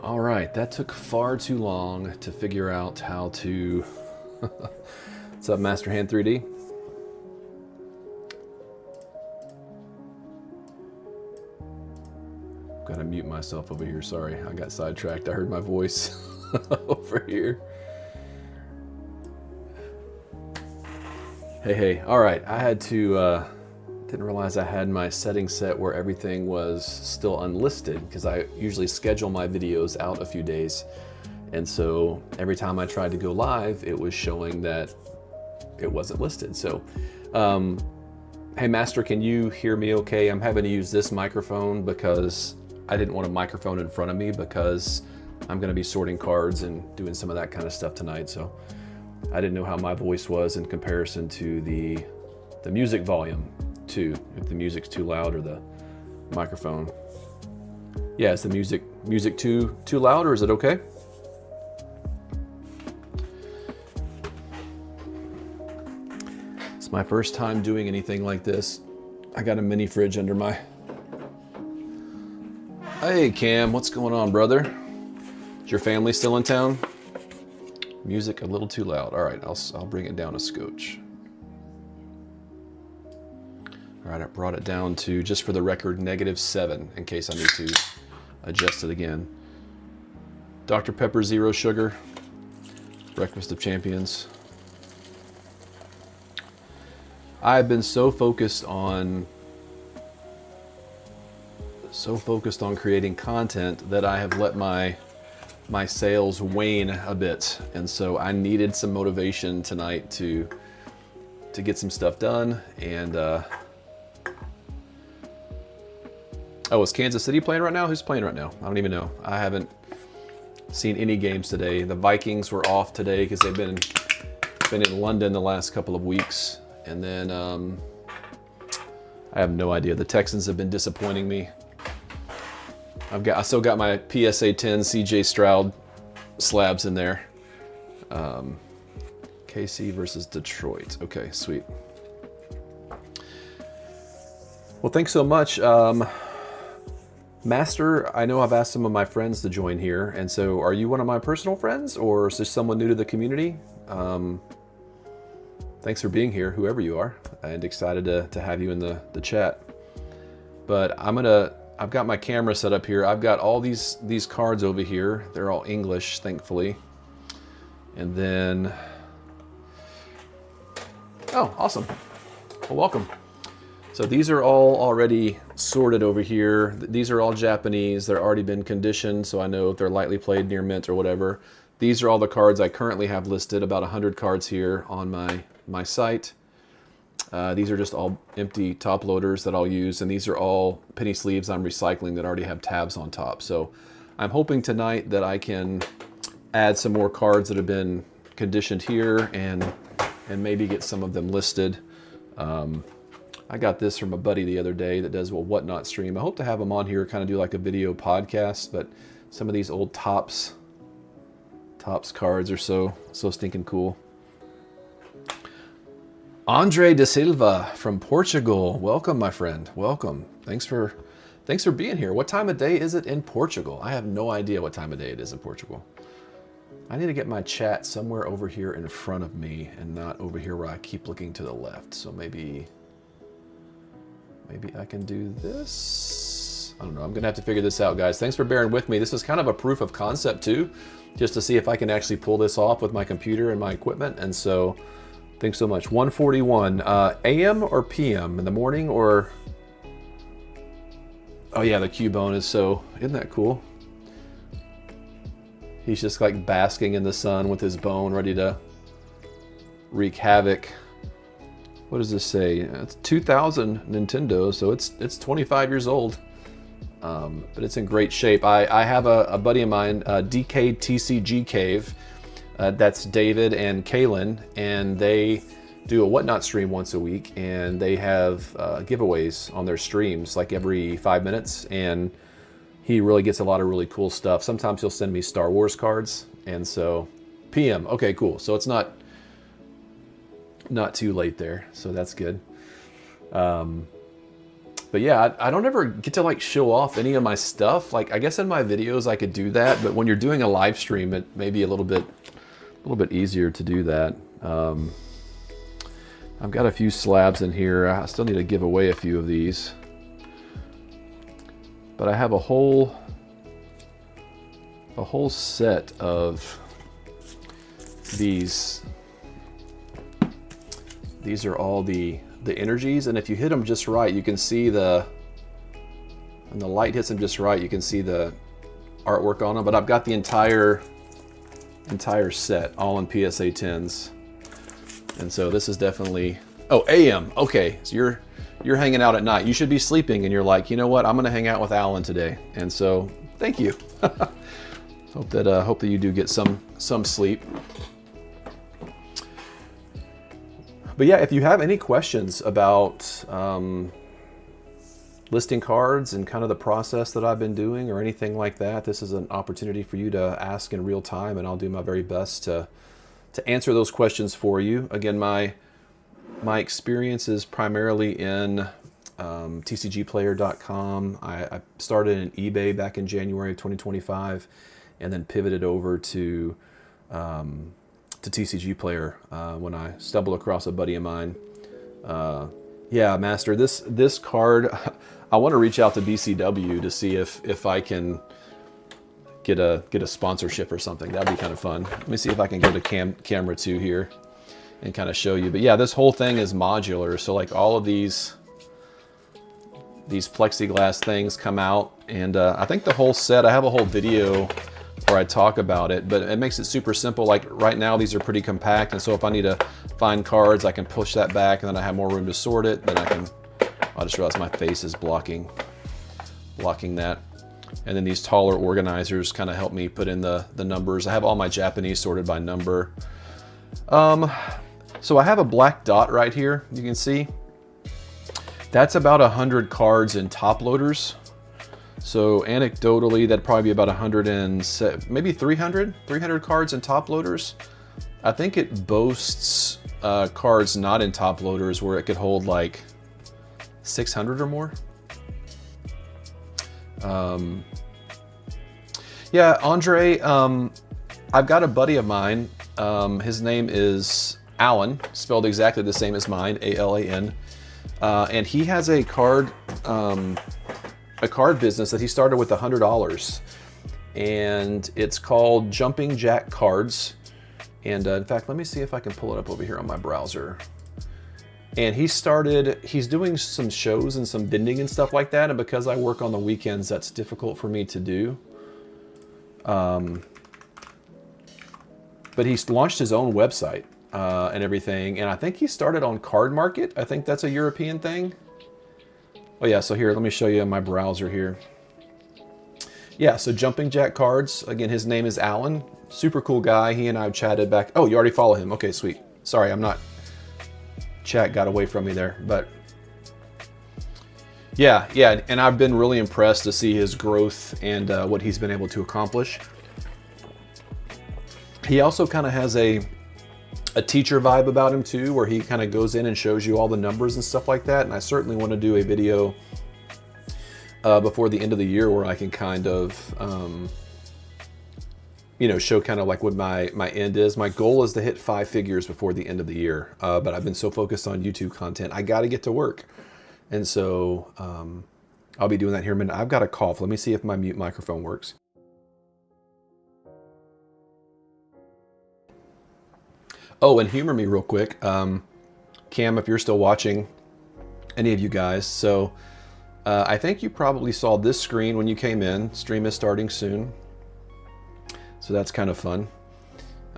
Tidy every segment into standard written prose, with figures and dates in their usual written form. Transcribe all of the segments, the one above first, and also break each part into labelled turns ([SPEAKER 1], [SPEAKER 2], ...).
[SPEAKER 1] All right, that took far too long to figure out how to... What's up, Master Hand 3D? Gotta mute myself over here, sorry. I got sidetracked, I heard my voice over here. Hey, all right, I had to... Didn't realize I had my settings set where everything was still unlisted because I usually schedule my videos out a few days. And so every time I tried to go live, it was showing that it wasn't listed. So, hey Master, can you hear me okay? I'm having to use this microphone because I didn't want a microphone in front of me because I'm gonna be sorting cards and doing some of that kind of stuff tonight. So I didn't know how my voice was in comparison to the music volume. Too, if the music's too loud or the microphone. Yeah, is the music too loud or is it okay? It's my first time doing anything like this. I got a mini fridge under my... Hey Cam, what's going on, brother? Is your family still in town? Music a little too loud. All right, I'll bring it down a scotch. All right, I brought it down to, just for the record, -7 in case I need to adjust it again. Dr. Pepper Zero Sugar, Breakfast of Champions. I've been so focused on creating content that I have let my sales wane a bit, and so I needed some motivation tonight to get some stuff done. And oh, is Kansas City playing right now? Who's playing right now? I don't even know. I haven't seen any games today. The Vikings were off today because they've been in London the last couple of weeks. And then I have no idea. The Texans have been disappointing me. I still got my PSA 10 CJ Stroud slabs in there. KC versus Detroit. Okay, sweet. Well, thanks so much. Master, I know I've asked some of my friends to join here, and so are you one of my personal friends, or is this someone new to the community? Thanks for being here, whoever you are, and excited to have you in the chat. But I've got my camera set up here. I've got all these cards over here. They're all English, thankfully. And then, oh, awesome. Well, welcome. So these are all already sorted over here. These are all Japanese. They're already been conditioned, so I know if they're lightly played near mint or whatever. These are all the cards I currently have listed, about 100 cards here on my site. These are just all empty top loaders that I'll use, and these are all penny sleeves I'm recycling that already have tabs on top. So I'm hoping tonight that I can add some more cards that have been conditioned here and maybe get some of them listed. I got this from a buddy the other day that does a Whatnot stream. I hope to have him on here, kind of do like a video podcast, but some of these old Topps cards are so stinking cool. Andre de Silva from Portugal. Welcome, my friend. Welcome. Thanks for being here. What time of day is it in Portugal? I have no idea what time of day it is in Portugal. I need to get my chat somewhere over here in front of me and not over here where I keep looking to the left. So maybe I can do this. I don't know. I'm going to have to figure this out, guys. Thanks for bearing with me. This is kind of a proof of concept, too, just to see if I can actually pull this off with my computer and my equipment. And so thanks so much. 1:41 a.m. or p.m. in the morning, or... Oh, yeah, the Cubone is so... Isn't that cool? He's just like basking in the sun with his bone, ready to wreak havoc. What does this say? It's 2000 Nintendo, so it's 25 years old, but it's in great shape. I have a buddy of mine, DK TCG Cave. That's David and Kaylin, and they do a Whatnot stream once a week, and they have giveaways on their streams like every 5 minutes, and he really gets a lot of really cool stuff. Sometimes he'll send me Star Wars cards, and so PM. Okay, cool. So it's not too late there, so that's good. But yeah, I don't ever get to like show off any of my stuff. Like I guess in my videos I could do that, but when you're doing a live stream, it may be a little bit easier to do that. I've got a few slabs in here. I still need to give away a few of these, but I have a whole set of these. These are all the energies, and if you hit them just right, you can see when the light hits them just right, you can see the artwork on them. But I've got the entire set all in PSA 10s, and so this is definitely, oh, AM. Okay, so you're hanging out at night. You should be sleeping, and you're like, you know what? I'm gonna hang out with Alan today, and so thank you. Hope that you do get some sleep. But yeah, if you have any questions about listing cards and kind of the process that I've been doing or anything like that, this is an opportunity for you to ask in real time, and I'll do my very best to answer those questions for you. Again, my experience is primarily in TCGplayer.com. I started in eBay back in January of 2025 and then pivoted over to TCGplayer when I stumbled across a buddy of mine. Yeah, Master, this card, I want to reach out to BCW to see if I can get a sponsorship or something. That'd be kind of fun. Let me see if I can go to camera 2 here and kind of show you. But yeah, this whole thing is modular. So like all of these plexiglass things come out, and I think the whole set, I have a whole video where I talk about it, but it makes it super simple. Like right now, these are pretty compact, and so if I need to find cards, I can push that back, and then I have more room to sort it. Then I just realized my face is blocking that. And then these taller organizers kind of help me put in the numbers. I have all my Japanese sorted by number. So I have a black dot right here, you can see. That's about 100 cards in top loaders. So anecdotally, that'd probably be about 100 and maybe 300 cards in top loaders. I think it boasts cards not in top loaders where it could hold like 600 or more. Yeah, Andre, I've got a buddy of mine. His name is Alan, spelled exactly the same as mine, A-L-A-N. And he has a card business that he started with $100, and it's called Jumping Jack Cards. And in fact, let me see if I can pull it up over here on my browser. And he's doing some shows and some vending and stuff like that. And because I work on the weekends, that's difficult for me to do. But he's launched his own website and everything. And I think he started on Card Market. I think that's a European thing. Oh yeah, so here, let me show you my browser here. Yeah, so Jumping Jack Cards. Again, his name is Alan. Super cool guy. He and I chatted back. Oh, you already follow him. Okay, sweet. Sorry, I'm not... Chat got away from me there, but... Yeah, and I've been really impressed to see his growth and what he's been able to accomplish. He also kind of has a teacher vibe about him too, where he kind of goes in and shows you all the numbers and stuff like that. And I certainly want to do a video before the end of the year where I can kind of, you know, show kind of like what my end is. My goal is to hit 5 figures before the end of the year. But I've been so focused on YouTube content, I got to get to work. And so I'll be doing that here in a minute. I've got a cough. Let me see if my mute microphone works. Oh, and humor me real quick. Cam, if you're still watching, any of you guys. So I think you probably saw this screen when you came in. Stream is starting soon. So that's kind of fun.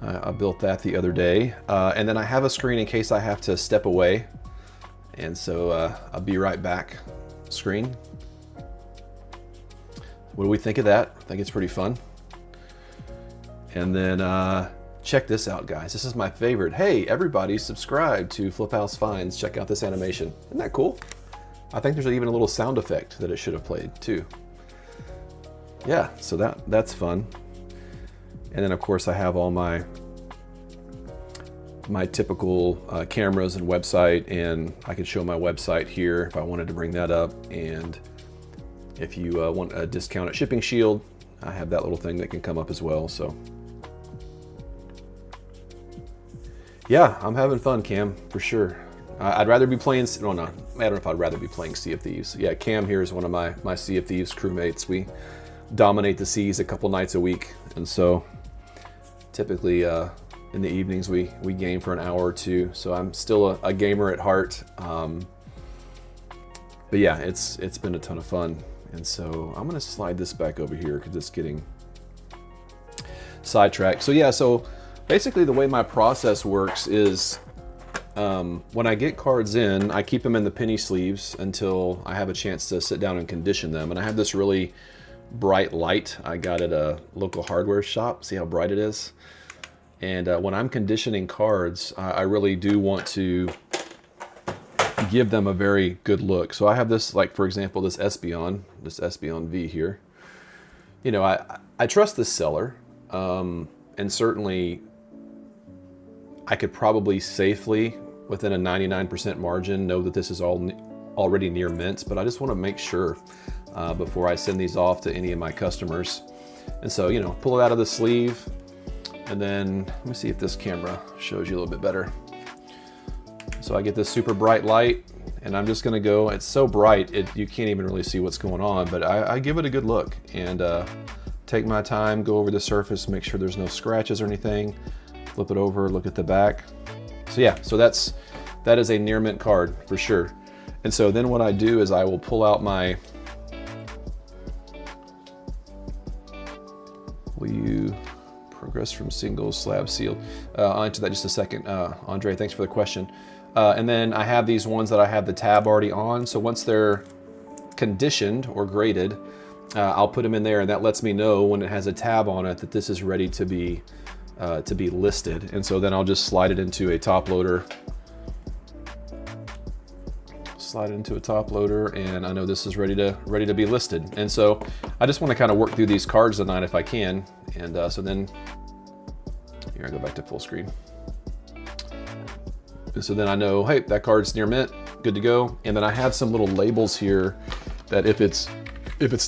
[SPEAKER 1] I built that the other day. And then I have a screen in case I have to step away. And so I'll be right back. Screen. What do we think of that? I think it's pretty fun. And then check this out, guys. This is my favorite. Hey, everybody, subscribe to Fliphouse Finds. Check out this animation. Isn't that cool? I think there's even a little sound effect that it should have played too. Yeah, so that's fun. And then of course I have all my my typical cameras and website, and I could show my website here if I wanted to bring that up. And if you want a discounted shipping shield, I have that little thing that can come up as well. So yeah, I'm having fun, Cam, for sure. I'd rather be playing, well, no, I don't know if I'd rather be playing Sea of Thieves. Yeah, Cam here is one of my Sea of Thieves crewmates. We dominate the seas a couple nights a week, and so typically in the evenings we game for an hour or two. So I'm still a gamer at heart, but yeah, it's been a ton of fun. And so I'm gonna slide this back over here because it's getting sidetracked. So yeah, so basically the way my process works is when I get cards in, I keep them in the penny sleeves until I have a chance to sit down and condition them. And I have this really bright light I got at a local hardware shop. See how bright it is? And when I'm conditioning cards, I really do want to give them a very good look. So I have this, like for example, this Espeon V here. You know, I trust this seller, and certainly I could probably safely, within a 99% margin, know that this is already near mint, but I just want to make sure before I send these off to any of my customers. And so, you know, pull it out of the sleeve, and then let me see if this camera shows you a little bit better. So I get this super bright light, and I'm just gonna go, it's so bright, you can't even really see what's going on, but I give it a good look, and take my time, go over the surface, make sure there's no scratches or anything, flip it over, look at the back. So yeah, so that is a near mint card for sure. And so then what I do is I will pull out my, will you progress from single slab sealed? I'll answer that just a second. Andre, thanks for the question. And then I have these ones that I have the tab already on. So once they're conditioned or graded, I'll put them in there, and that lets me know when it has a tab on it that this is ready to be listed. And so then I'll just slide it into a top loader. And I know this is ready to be listed. And so I just want to kind of work through these cards tonight if I can. And so then here, I go back to full screen. And so then I know, hey, that card's near mint, good to go. And then I have some little labels here that if it's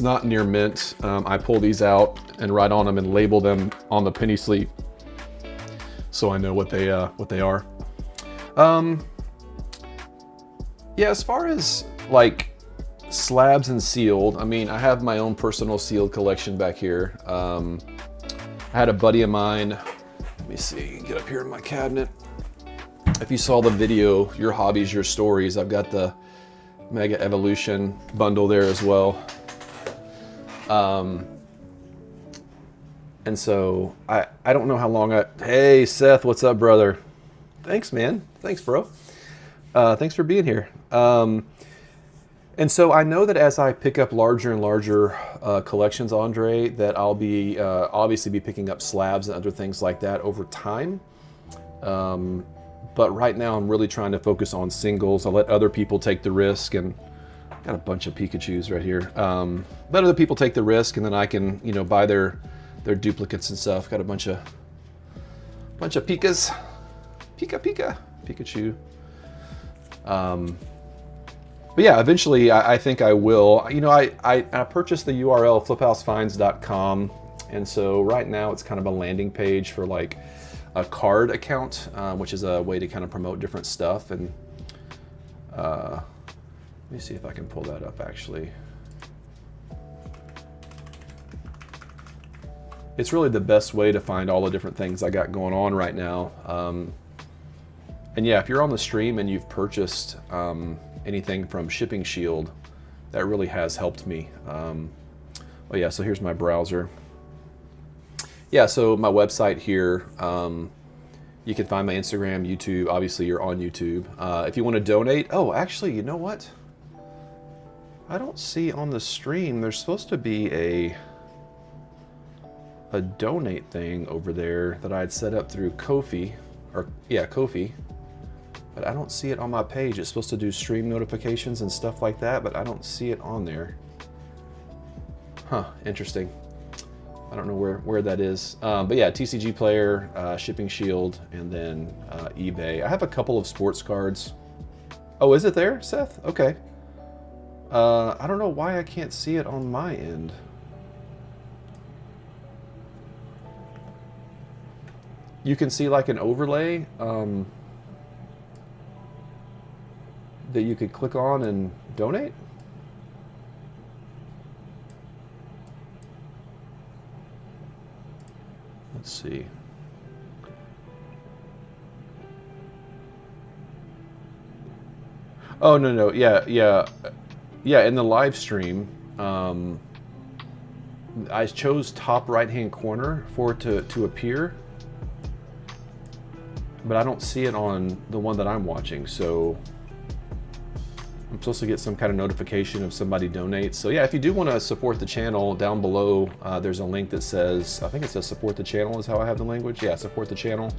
[SPEAKER 1] not near mint, I pull these out and write on them and label them on the penny sleeve, so I know what they are. Yeah, as far as like slabs and sealed, I mean, I have my own personal sealed collection back here. I had a buddy of mine, let me see, get up here in my cabinet. If you saw the video, Your Hobbies, Your Stories, I've got the Mega Evolution bundle there as well. And so I don't know how long hey Seth, what's up, brother? Thanks, man. Thanks, bro. Thanks for being here. And so I know that as I pick up larger and larger collections, Andre, that I'll be obviously be picking up slabs and other things like that over time. But right now I'm really trying to focus on singles. I'll let other people take the risk, and got a bunch of Pikachus right here. Let other people take the risk, and then I can, you know, buy their duplicates and stuff. Got a bunch of Pikas, Pikachu. But yeah, eventually I think I will. You know, I purchased the URL fliphousefines.com, and so right now it's kind of a landing page for like a card account, which is a way to kind of promote different stuff. And let me see if I can pull that up actually. It's really the best way to find all the different things I got going on right now. And yeah, if you're on the stream and you've purchased anything from Shipping Shield, that really has helped me. Oh yeah, so here's my browser. Yeah, so my website here, you can find my Instagram, YouTube. Obviously, you're on YouTube. If you want to donate, oh, actually, you know what? I don't see on the stream, there's supposed to be a donate thing over there that I had set up through Ko-fi, or yeah, Ko-fi. But I don't see it on my page. It's supposed to do stream notifications and stuff like that, but I don't see it on there. Huh, interesting. I don't know where that is. But yeah, TCGplayer, Shipping Shield, and then eBay. I have a couple of sports cards. Oh, is it there, Seth? Okay. I don't know why I can't see it on my end. You can see like an overlay that you could click on and donate. Let's see. Oh, no, yeah, in the live stream, I chose top right-hand corner for it to appear, but I don't see it on the one that I'm watching, so I'm supposed to get some kind of notification if somebody donates. So yeah, if you do want to support the channel, down below there's a link that says, I think it says support the channel is how I have the language. Yeah, support the channel.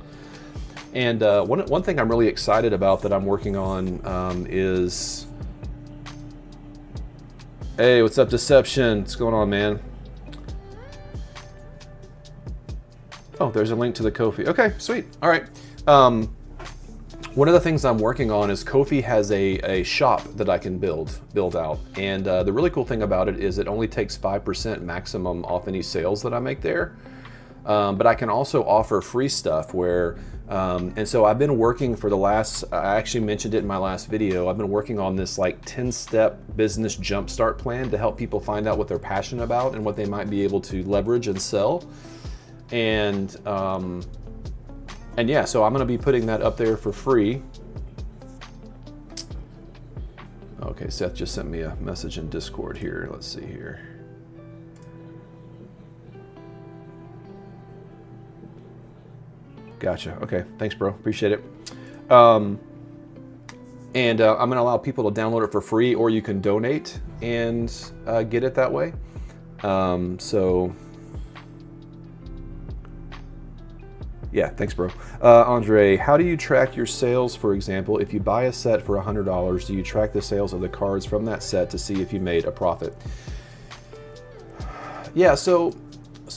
[SPEAKER 1] And one thing I'm really excited about that I'm working on is, hey, what's up, Deception? What's going on, man? Oh, there's a link to the Ko-fi. Okay, sweet. All right. One of the things I'm working on is Ko-fi has a shop that I can build out. And the really cool thing about it is it only takes 5% maximum off any sales that I make there. But I can also offer free stuff where, and so I've been working for the last, I actually mentioned it in my last video, I've been working on this like 10-step business jumpstart plan to help people find out what they're passionate about and what they might be able to leverage and sell. And yeah, so I'm going to be putting that up there for free. Okay, Seth just sent me a message in Discord here. Let's see here. Gotcha. Okay, thanks, bro. Appreciate it. And I'm going to allow people to download it for free, or you can donate and get it that way. So yeah, thanks, bro. Andre, how do you track your sales? For example, if you buy a set for $100, do you track the sales of the cards from that set to see if you made a profit? Yeah, so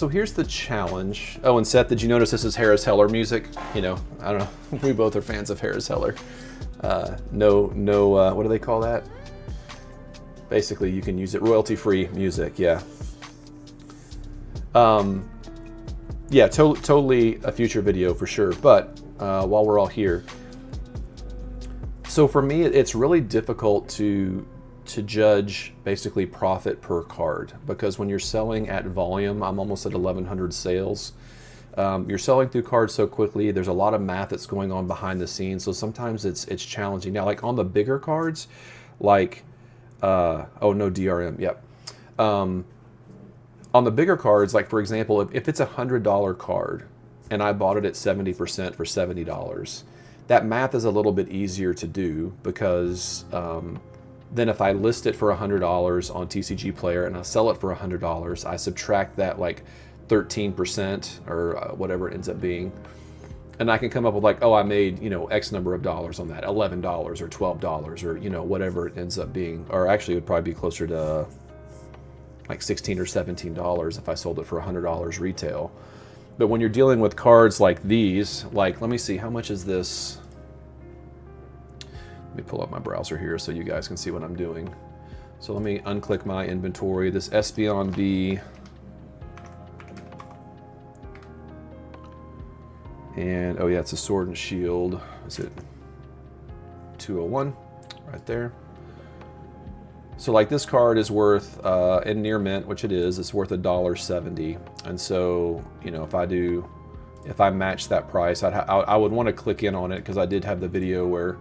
[SPEAKER 1] here's the challenge. Oh, and Seth, did you notice this is Harris Heller music? You know, I don't know. We both are fans of Harris Heller. No, what do they call that? Basically, you can use it royalty-free music. Yeah. Yeah, totally a future video for sure. But while we're all here, so for me, it's really difficult to judge basically profit per card, because when you're selling at volume, I'm almost at 1,100 sales. You're selling through cards so quickly. There's a lot of math that's going on behind the scenes, so sometimes it's challenging. Now, like on the bigger cards, like oh no, DRM, yep. On the bigger cards, like for example, if it's a $100 card and I bought it at 70% for $70, that math is a little bit easier to do, because then if I list it for $100 on TCGplayer and I sell it for $100, I subtract that like 13% or whatever it ends up being, and I can come up with like, oh, I made, you know, X number of dollars on that, $11 or $12 or, you know, whatever it ends up being. Or actually it would probably be closer to like $16 or $17 if I sold it for $100 retail. But when you're dealing with cards like these, like, let me see, how much is this? Let me pull up my browser here so you guys can see what I'm doing. So let me unclick my inventory. This Espeon V, and oh yeah, it's a Sword and Shield. Is it 201 right there? So like this card is worth, in near mint, which it is, it's worth $1.70. And so, you know, if I match that price, I would want to click in on it, because I did have the video where,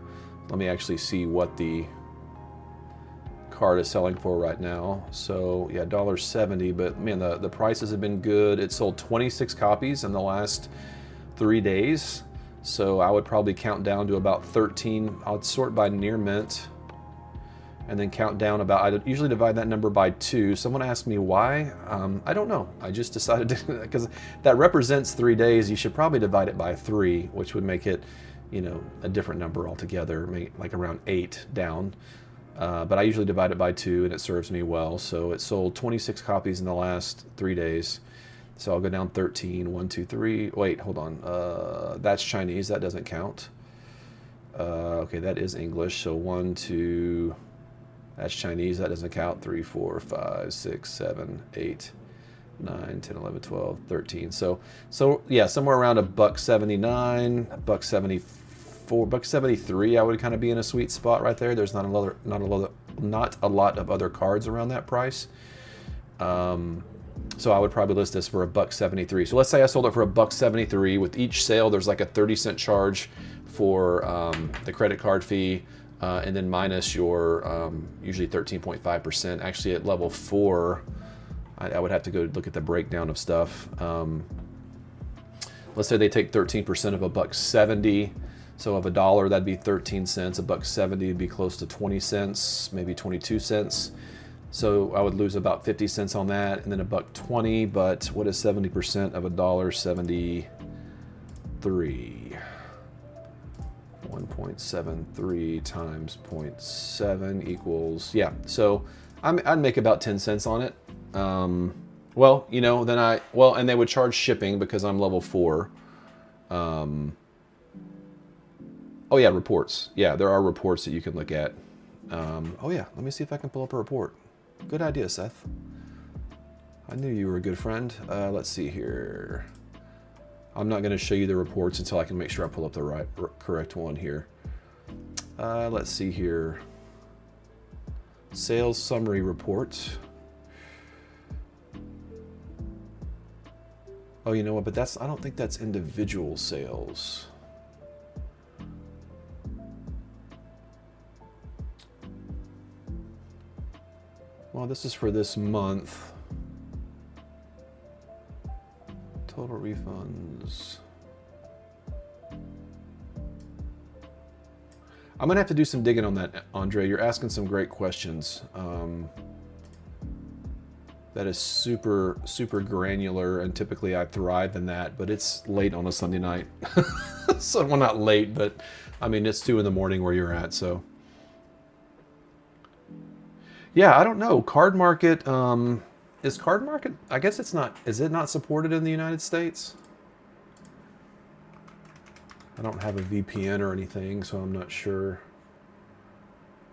[SPEAKER 1] let me actually see what the card is selling for right now. So yeah, $1.70, but man, the prices have been good. It sold 26 copies in the last 3 days. So I would probably count down to about 13. I'd sort by near mint and then count down about, I usually divide that number by 2. Someone asked me why. I don't know. I just decided to, because that represents 3 days. You should probably divide it by 3, which would make it, you know, a different number altogether, like around 8 down. But I usually divide it by 2 and it serves me well. So it sold 26 copies in the last 3 days. So I'll go down 13, 1, 2, 3. Wait, hold on. That's Chinese, that doesn't count. Okay, that is English. So 1, 2, that's Chinese, that doesn't count. 3, 4, 5, 6, 7, 8, 9, 10, 11, 12, 13. So yeah, somewhere around $1.79, $1.74, $1.73. I would kind of be in a sweet spot right there. There's not a lot of other cards around that price. So I would probably list this for $1.73. So let's say I sold it for $1.73. With each sale, there's like a 30-cent charge for the credit card fee, and then minus your usually 13.5%. Actually, at level 4, I would have to go look at the breakdown of stuff. Let's say they take 13% of $1.70. So of $1, that'd be 13 cents. $1.70 would be close to 20 cents, maybe 22 cents. So I would lose about 50 cents on that, and then $1.20. But what is 70% of $1.73? 1.73 times 0.7 equals, yeah. So I'd make about 10 cents on it. Well, you know, then and they would charge shipping because I'm level 4. Oh yeah, reports. Yeah, there are reports that you can look at. Oh yeah, let me see if I can pull up a report. Good idea, Seth. I knew you were a good friend. Let's see here. I'm not going to show you the reports until I can make sure I pull up the correct one here. Let's see here. Sales summary report. Oh, you know what? But I don't think that's individual sales. Well, this is for this month. Total refunds. I'm gonna have to do some digging on that, Andre. You're asking some great questions. That is super, super granular, and typically I thrive in that, but it's late on a Sunday night. So, well, not late, but I mean, it's 2 in the morning where you're at, so. Yeah, I don't know. Card Market, is Card Market, I guess it's not, is it not supported in the United States? I don't have a VPN or anything, so I'm not sure.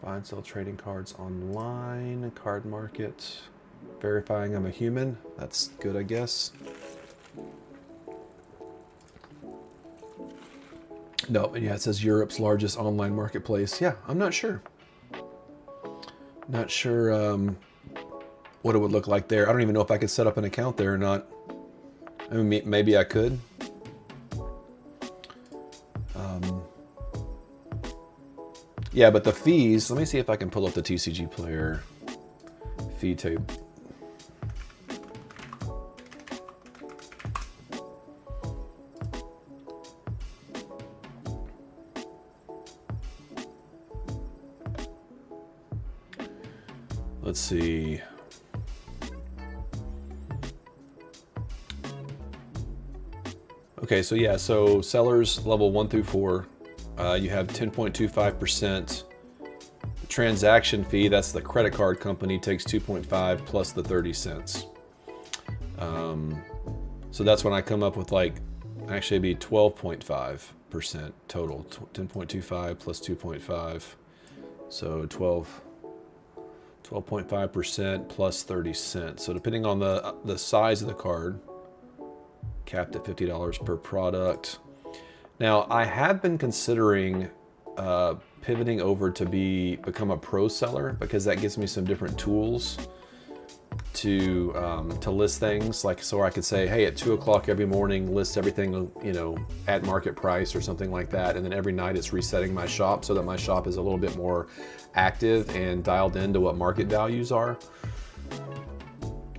[SPEAKER 1] Buy and sell trading cards online, Card Market. Verifying I'm a human. That's good, I guess. No, yeah, it says Europe's largest online marketplace. Yeah, I'm not sure. Not sure what it would look like there. I don't even know if I could set up an account there or not. I mean, maybe I could. Yeah, but the fees, let me see if I can pull up the TCGplayer fee table. Let's see. Okay, so yeah, so sellers level 1 through 4, you have 10.25%. Transaction fee, that's the credit card company, takes 2.5 plus the 30 cents. So that's when I come up with, like, actually it'd be 12.5% total. 10.25 plus 2.5, so 12.5% plus 30 cents. So depending on the size of the card, capped at $50 per product. Now, I have been considering pivoting over to become a pro seller, because that gives me some different tools to list things. Like, so I could say, hey, at 2 o'clock every morning, list everything, you know, at market price or something like that. And then every night it's resetting my shop so that my shop is a little bit more active and dialed into what market values are.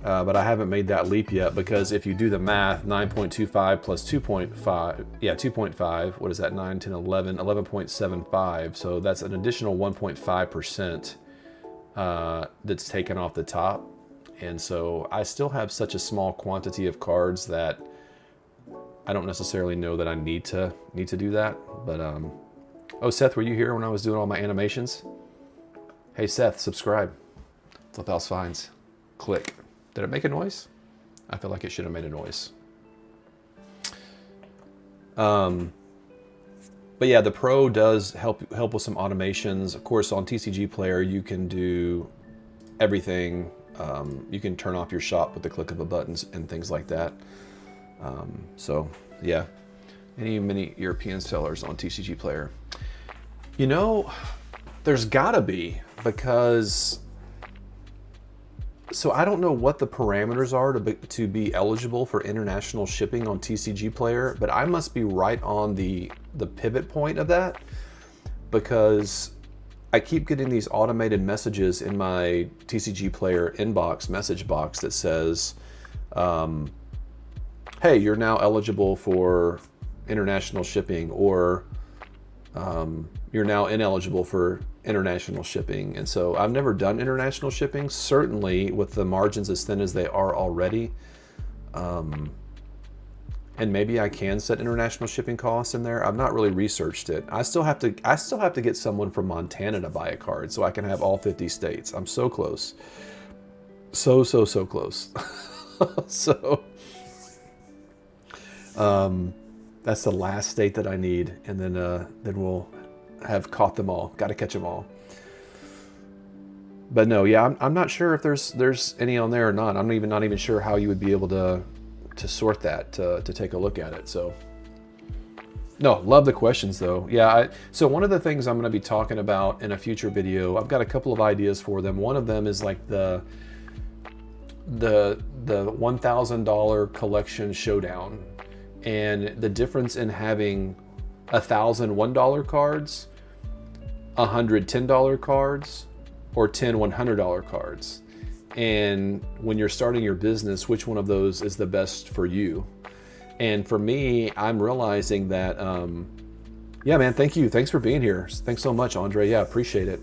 [SPEAKER 1] But I haven't made that leap yet, because if you do the math, 9.25 plus 2.5, yeah, 2.5, what is that, 9, 10, 11, 11.75. So that's an additional 1.5% that's taken off the top. And so I still have such a small quantity of cards that I don't necessarily know that I need to do that. But, oh, Seth, were you here when I was doing all my animations? Hey, Seth, subscribe. Flip House Finds. Click. Did it make a noise? I feel like it should have made a noise. But yeah, the Pro does help with some automations. Of course, on TCGplayer, you can do everything. You can turn off your shop with the click of a button and things like that. So yeah, any mini European sellers on TCGplayer? You know, there's gotta be, because so I don't know what the parameters are to be eligible for international shipping on TCGplayer, but I must be right on the pivot point of that, because I keep getting these automated messages in my TCGplayer inbox message box that says, hey, you're now eligible for international shipping, or you're now ineligible for international shipping. And so I've never done international shipping, certainly with the margins as thin as they are already. And maybe I can set international shipping costs in there. I've not really researched it. I still have to get someone from Montana to buy a card so I can have all 50 states. I'm so close. So close. So that's the last state that I need, and then we'll have caught them all. Got to catch them all. But no, yeah, I'm not sure if there's any on there or not. I'm not even sure how you would be able to sort that, to take a look at it. So no, love the questions though. Yeah, so one of the things I'm going to be talking about in a future video, I've got a couple of ideas for them. One of them is like the $1,000 collection showdown, and the difference in having 1,000 $1 cards, 100 $10 cards, or 10 $100 cards. And when you're starting your business, which one of those is the best for you? And for me, I'm realizing that, yeah, man, thank you. Thanks for being here. Thanks so much, Andre. Yeah, appreciate it.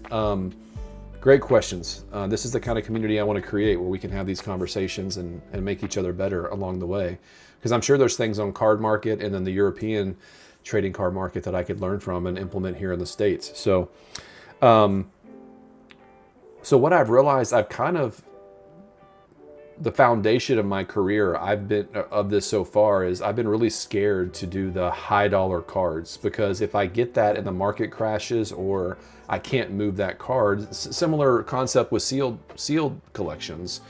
[SPEAKER 1] Great questions. This is the kind of community I want to create, where we can have these conversations and make each other better along the way. Because I'm sure there's things on card market and then the European trading card market that I could learn from and implement here in the States. So, so what I've realized, I've kind of, the foundation of my career of this so far is I've been really scared to do the high dollar cards, because if I get that and the market crashes, or I can't move that card, similar concept with sealed collections.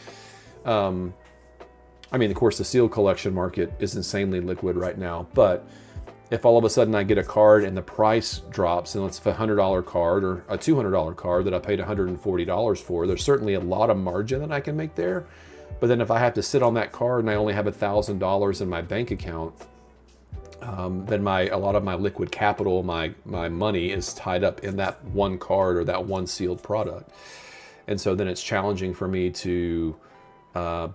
[SPEAKER 1] I mean, of course, the sealed collection market is insanely liquid right now, but if all of a sudden I get a card and the price drops, and it's a $100 card or a $200 card that I paid $140 for, there's certainly a lot of margin that I can make there. But then if I have to sit on that card and I only have $1,000 in my bank account, then a lot of my liquid capital, my money is tied up in that one card or that one sealed product. And so then it's challenging for me to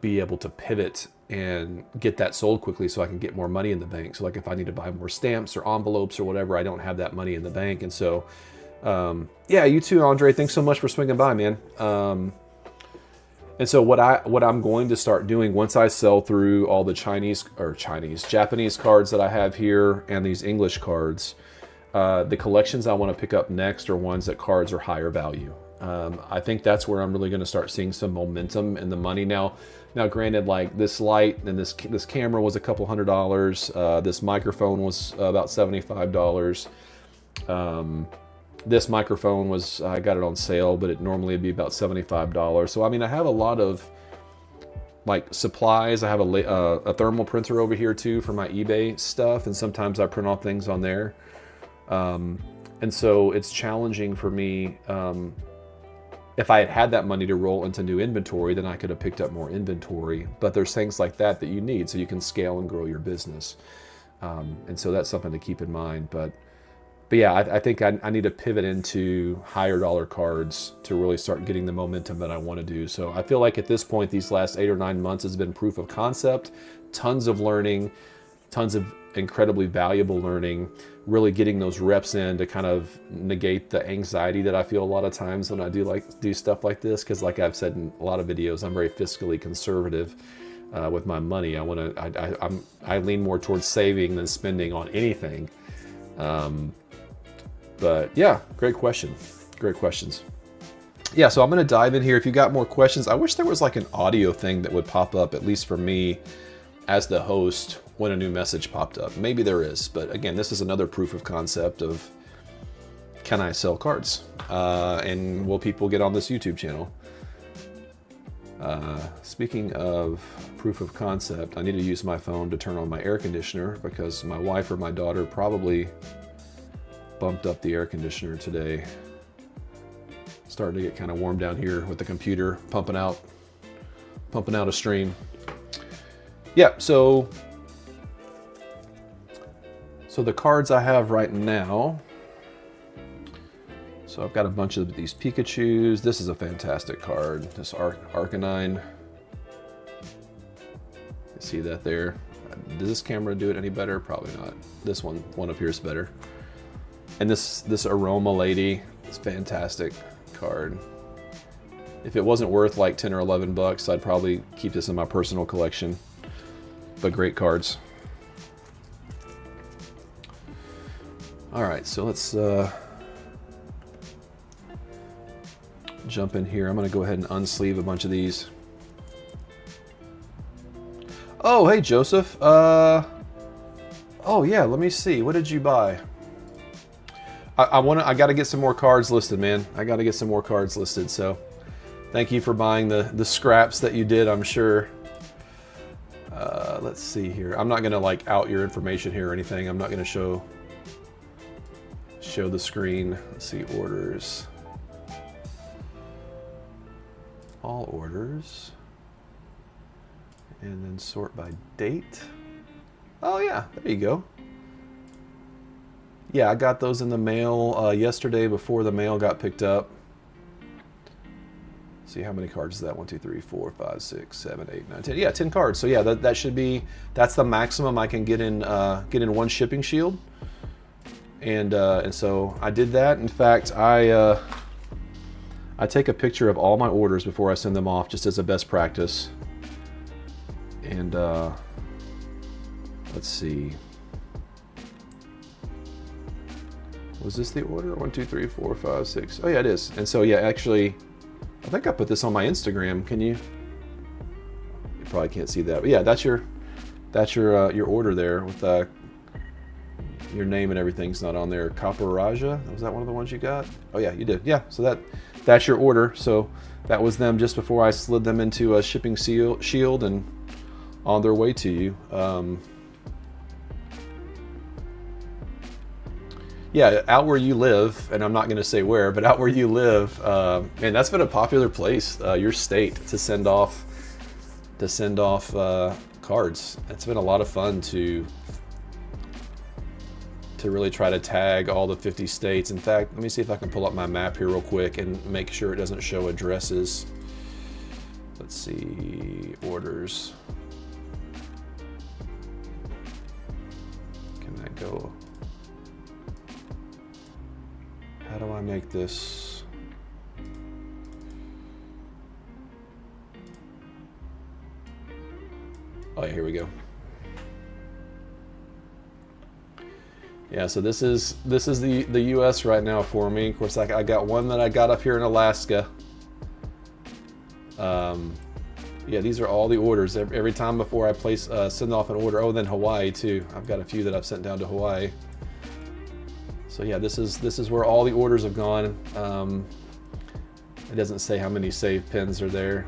[SPEAKER 1] be able to pivot and get that sold quickly so I can get more money in the bank. So like if I need to buy more stamps or envelopes or whatever, I don't have that money in the bank. And so, yeah, you too, Andre. Thanks so much for swinging by, man. And so what I'm going to start doing once I sell through all the Japanese cards that I have here and these English cards, the collections I want to pick up next are ones that cards are higher value. I think that's where I'm really going to start seeing some momentum in the money now. Now, granted, like this light and this camera was a couple $100. This microphone was about $75. This microphone was, I got it on sale, but it normally would be about $75. So, I mean, I have a lot of like supplies. I have a thermal printer over here too for my eBay stuff. And sometimes I print off things on there. And so it's challenging for me. If I had that money to roll into new inventory, then I could have picked up more inventory. But there's things like that you need so you can scale and grow your business. And so that's something to keep in mind. But yeah, I think I need to pivot into higher dollar cards to really start getting the momentum that I want to do. So I feel like at this point, these last 8 or 9 months has been proof of concept, tons of learning, tons of incredibly valuable learning, really getting those reps in to kind of negate the anxiety that I feel a lot of times when I do stuff like this. Because like I've said in a lot of videos, I'm very fiscally conservative with my money. I lean more towards saving than spending on anything. But yeah, great question. Great questions. yeah, so I'm going to dive in here. If you got more questions, I wish there was like an audio thing that would pop up, at least for me as the host, when a new message popped up. Maybe there is, but again, this is another proof of concept of, can I sell cards? And will people get on this YouTube channel? Speaking of proof of concept, I need to use my phone to turn on my air conditioner because my wife or my daughter probably bumped up the air conditioner today. Starting to get kind of warm down here with the computer pumping out a stream. Yeah, so the cards I have right now. So I've got a bunch of these Pikachus. This is a fantastic card. This Arcanine. You see that there? Does this camera do it any better? Probably not. This one up here is better. And this Aroma Lady is fantastic card. If it wasn't worth like 10 or 11 bucks, I'd probably keep this in my personal collection. But great cards. All right, so let's jump in here. I'm going to go ahead and unsleeve a bunch of these. Oh, hey, Joseph. Oh, yeah, let me see. What did you buy? I got to get some more cards listed, man. I got to get some more cards listed, so thank you for buying the scraps that you did, I'm sure. Let's see here. I'm not going to like out your information here or anything. I'm not going to show the screen. Let's see, orders. All orders. And then sort by date. Oh yeah, there you go. Yeah, I got those in the mail yesterday before the mail got picked up. See how many cards is that? 1, 2, 3, 4, 5, 6, 7, 8, 9, 10. Yeah, 10 cards. So yeah, that should be, that's the maximum I can get in one shipping shield. And so I did that. In fact, I take a picture of all my orders before I send them off, just as a best practice. And let's see. Was this the order? 1, 2, 3, 4, 5, 6. Oh yeah, it is. And so yeah, actually, I think I put this on my Instagram. Can you? You probably can't see that, but yeah, that's your order there with your name and everything's not on there. Kaparaja, was that one of the ones you got? Oh yeah, you did. Yeah, so that's your order. So that was them just before I slid them into a shipping shield and on their way to you. Yeah, out where you live, and I'm not going to say where, but out where you live, man, that's been a popular place, your state, to send off cards. It's been a lot of fun to really try to tag all the 50 states. In fact, let me see if I can pull up my map here real quick and make sure it doesn't show addresses. Let's see, orders. Can that go? How do I make this? Oh yeah, here we go. Yeah, so this is the US right now for me. Of course, I got one that I got up here in Alaska. Yeah, these are all the orders. Every time before I send off an order. Oh, then Hawaii too. I've got a few that I've sent down to Hawaii. So yeah, this is where all the orders have gone. It doesn't say how many save pins are there,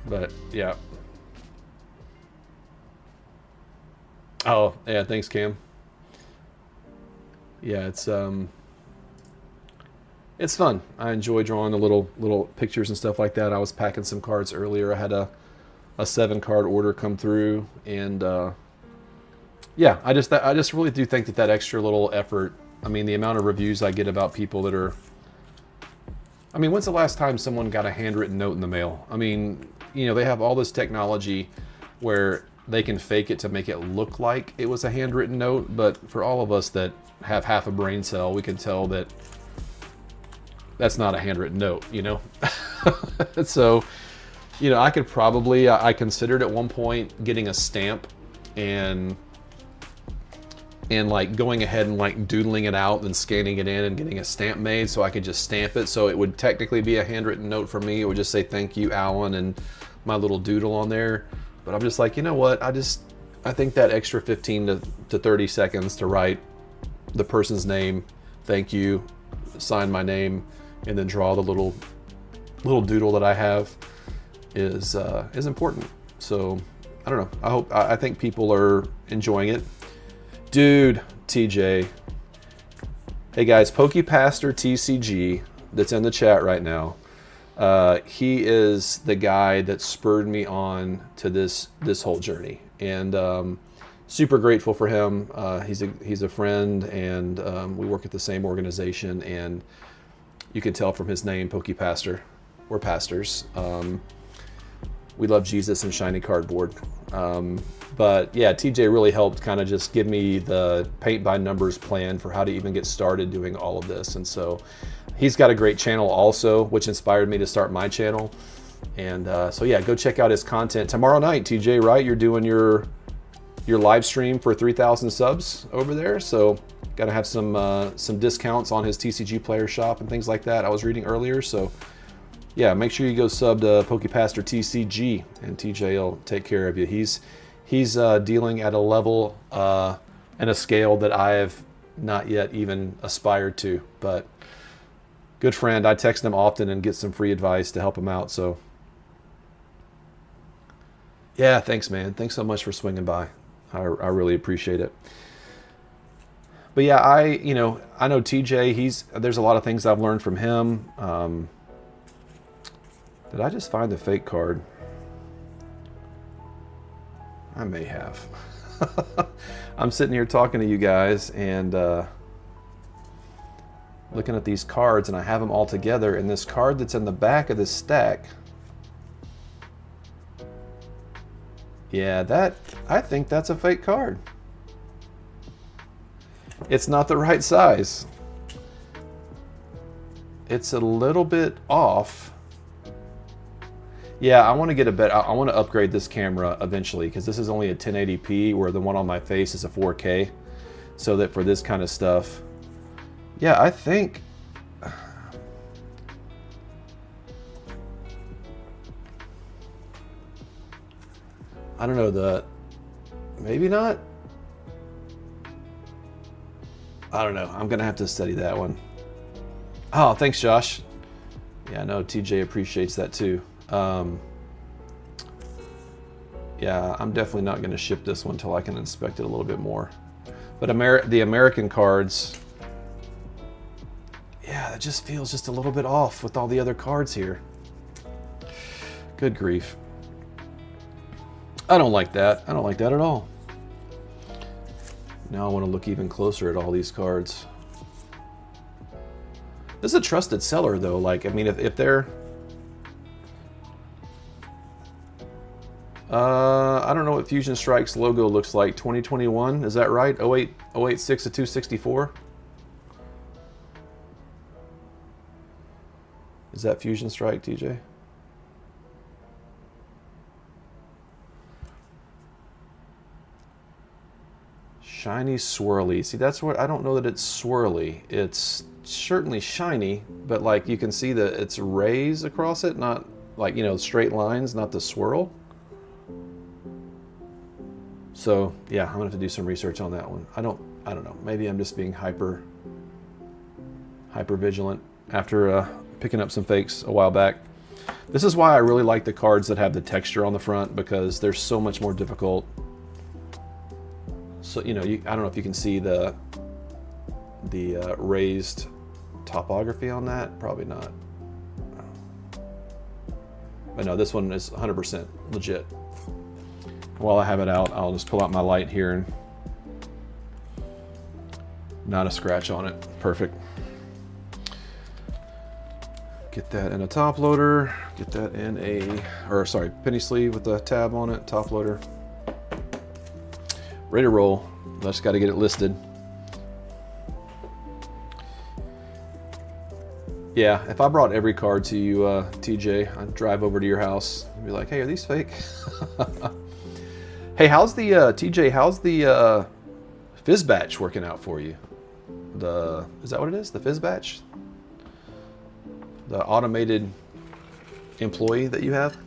[SPEAKER 1] but yeah. Oh yeah, thanks Cam. Yeah, it's fun. I enjoy drawing the little pictures and stuff like that. I was packing some cards earlier. I had a 7-card order come through, and yeah, I just really do think that extra little effort. I mean, the amount of reviews I get about people that are. I mean, when's the last time someone got a handwritten note in the mail? I mean, you know, they have all this technology where they can fake it to make it look like it was a handwritten note, but for all of us that have half a brain cell, we can tell that that's not a handwritten note, you know? So, you know, I could probably, I considered at one point getting a stamp and and like going ahead and like doodling it out and scanning it in and getting a stamp made so I could just stamp it. So it would technically be a handwritten note from me. It would just say, thank you, Alan, and my little doodle on there. But I'm just like, you know what? I think that extra 15 to 30 seconds to write the person's name, thank you, sign my name, and then draw the little doodle that I have is important. So I don't know. I think people are enjoying it. Dude, TJ. Hey guys, Pokepaster TCG that's in the chat right now. He is the guy that spurred me on to this whole journey, and super grateful for him. He's a friend, and we work at the same organization, and you can tell from his name, Pokepaster. We're pastors. We love Jesus and shiny cardboard. But yeah, TJ really helped kind of just give me the paint by numbers plan for how to even get started doing all of this. And so he's got a great channel also, which inspired me to start my channel. And so yeah, go check out his content. Tomorrow night, TJ, right? You're doing your live stream for 3,000 subs over there. So got to have some discounts on his TCGplayer shop and things like that I was reading earlier. So yeah, make sure you go sub to Pokepaster TCG, and TJ will take care of you. He's dealing at a level and a scale that I have not yet even aspired to, but good friend. I text him often and get some free advice to help him out. So yeah, thanks, man. Thanks so much for swinging by. I really appreciate it. But yeah, I know TJ. There's a lot of things I've learned from him. Did I just find the fake card? I may have. I'm sitting here talking to you guys and looking at these cards, and I have them all together, and this card that's in the back of this stack, yeah, I think that's a fake card. It's not the right size. It's a little bit off. Yeah, I want to get I want to upgrade this camera eventually, because this is only a 1080p, where the one on my face is a 4K. So that for this kind of stuff, yeah, I think I don't know, maybe not. I don't know. I'm gonna have to study that one. Oh, thanks, Josh. Yeah, I know TJ appreciates that too. Yeah, I'm definitely not going to ship this one until I can inspect it a little bit more. But the American cards, yeah, it just feels just a little bit off with all the other cards here. Good grief. I don't like that. I don't like that at all. Now I want to look even closer at all these cards. This is a trusted seller though. Like, I mean, if they're... I don't know what Fusion Strike's logo looks like. 2021, is that right? 086 to 264? Is that Fusion Strike, TJ? Shiny swirly. See, that's what I don't know that it's swirly. It's certainly shiny, but like you can see that it's rays across it, not like, you know, straight lines, not the swirl. So yeah, I'm gonna have to do some research on that one. I don't know. Maybe I'm just being hyper vigilant after picking up some fakes a while back. This is why I really like the cards that have the texture on the front, because they're so much more difficult. So, you know, I don't know if you can see the raised topography on that. Probably not. But no, this one is 100% legit. While I have it out, I'll just pull out my light here, and not a scratch on it. Perfect. Get that in a top loader. Get that in penny sleeve with the tab on it, top loader. Ready to roll. I just got to get it listed. Yeah, if I brought every card to you, TJ, I'd drive over to your house and be like, hey, are these fake? Hey, how's the TJ? How's the Fizzbatch working out for you. Is that what it is? The Fizzbatch? The automated employee that you have?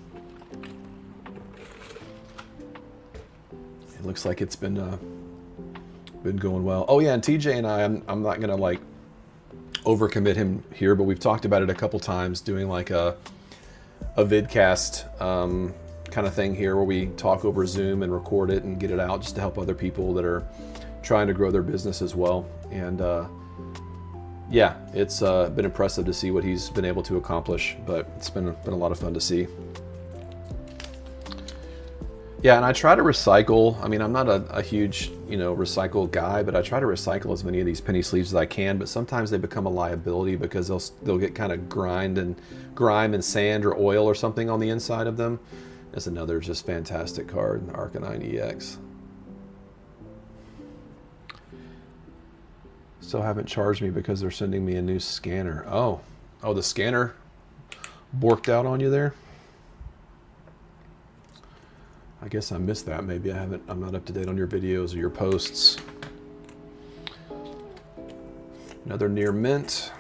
[SPEAKER 1] It looks like it's been going well. Oh yeah, and TJ and I'm not gonna like overcommit him here, but we've talked about it a couple times, doing like a vidcast kind of thing here where we talk over Zoom and record it and get it out just to help other people that are trying to grow their business as well. And yeah, it's been impressive to see what he's been able to accomplish, but it's been a lot of fun to see. Yeah, and I try to recycle. I mean, I'm not a huge, recycle guy, but I try to recycle as many of these penny sleeves as I can, but sometimes they become a liability because they'll get kind of grime and sand or oil or something on the inside of them. That's another just fantastic card, the Arcanine EX. Still haven't charged me because they're sending me a new scanner. Oh, the scanner borked out on you there? I guess I missed that. Maybe I'm not up to date on your videos or your posts. Another near mint.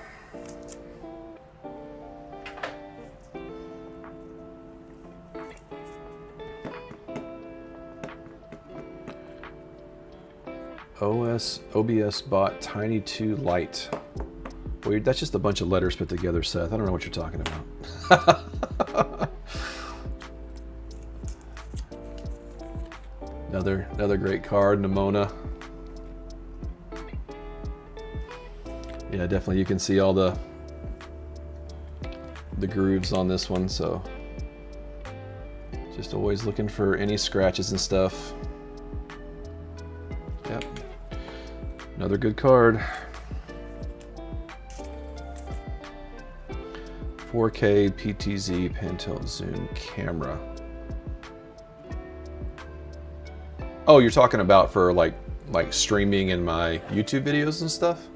[SPEAKER 1] OBS bot Tiny 2 Lite. Well, that's just a bunch of letters put together, Seth. I don't know what you're talking about. Another great card, Nimona. Yeah, definitely you can see all the grooves on this one, so just always looking for any scratches and stuff. Yep. Another good card. 4K PTZ pan tilt zoom camera. Oh, you're talking about for like streaming in my YouTube videos and stuff?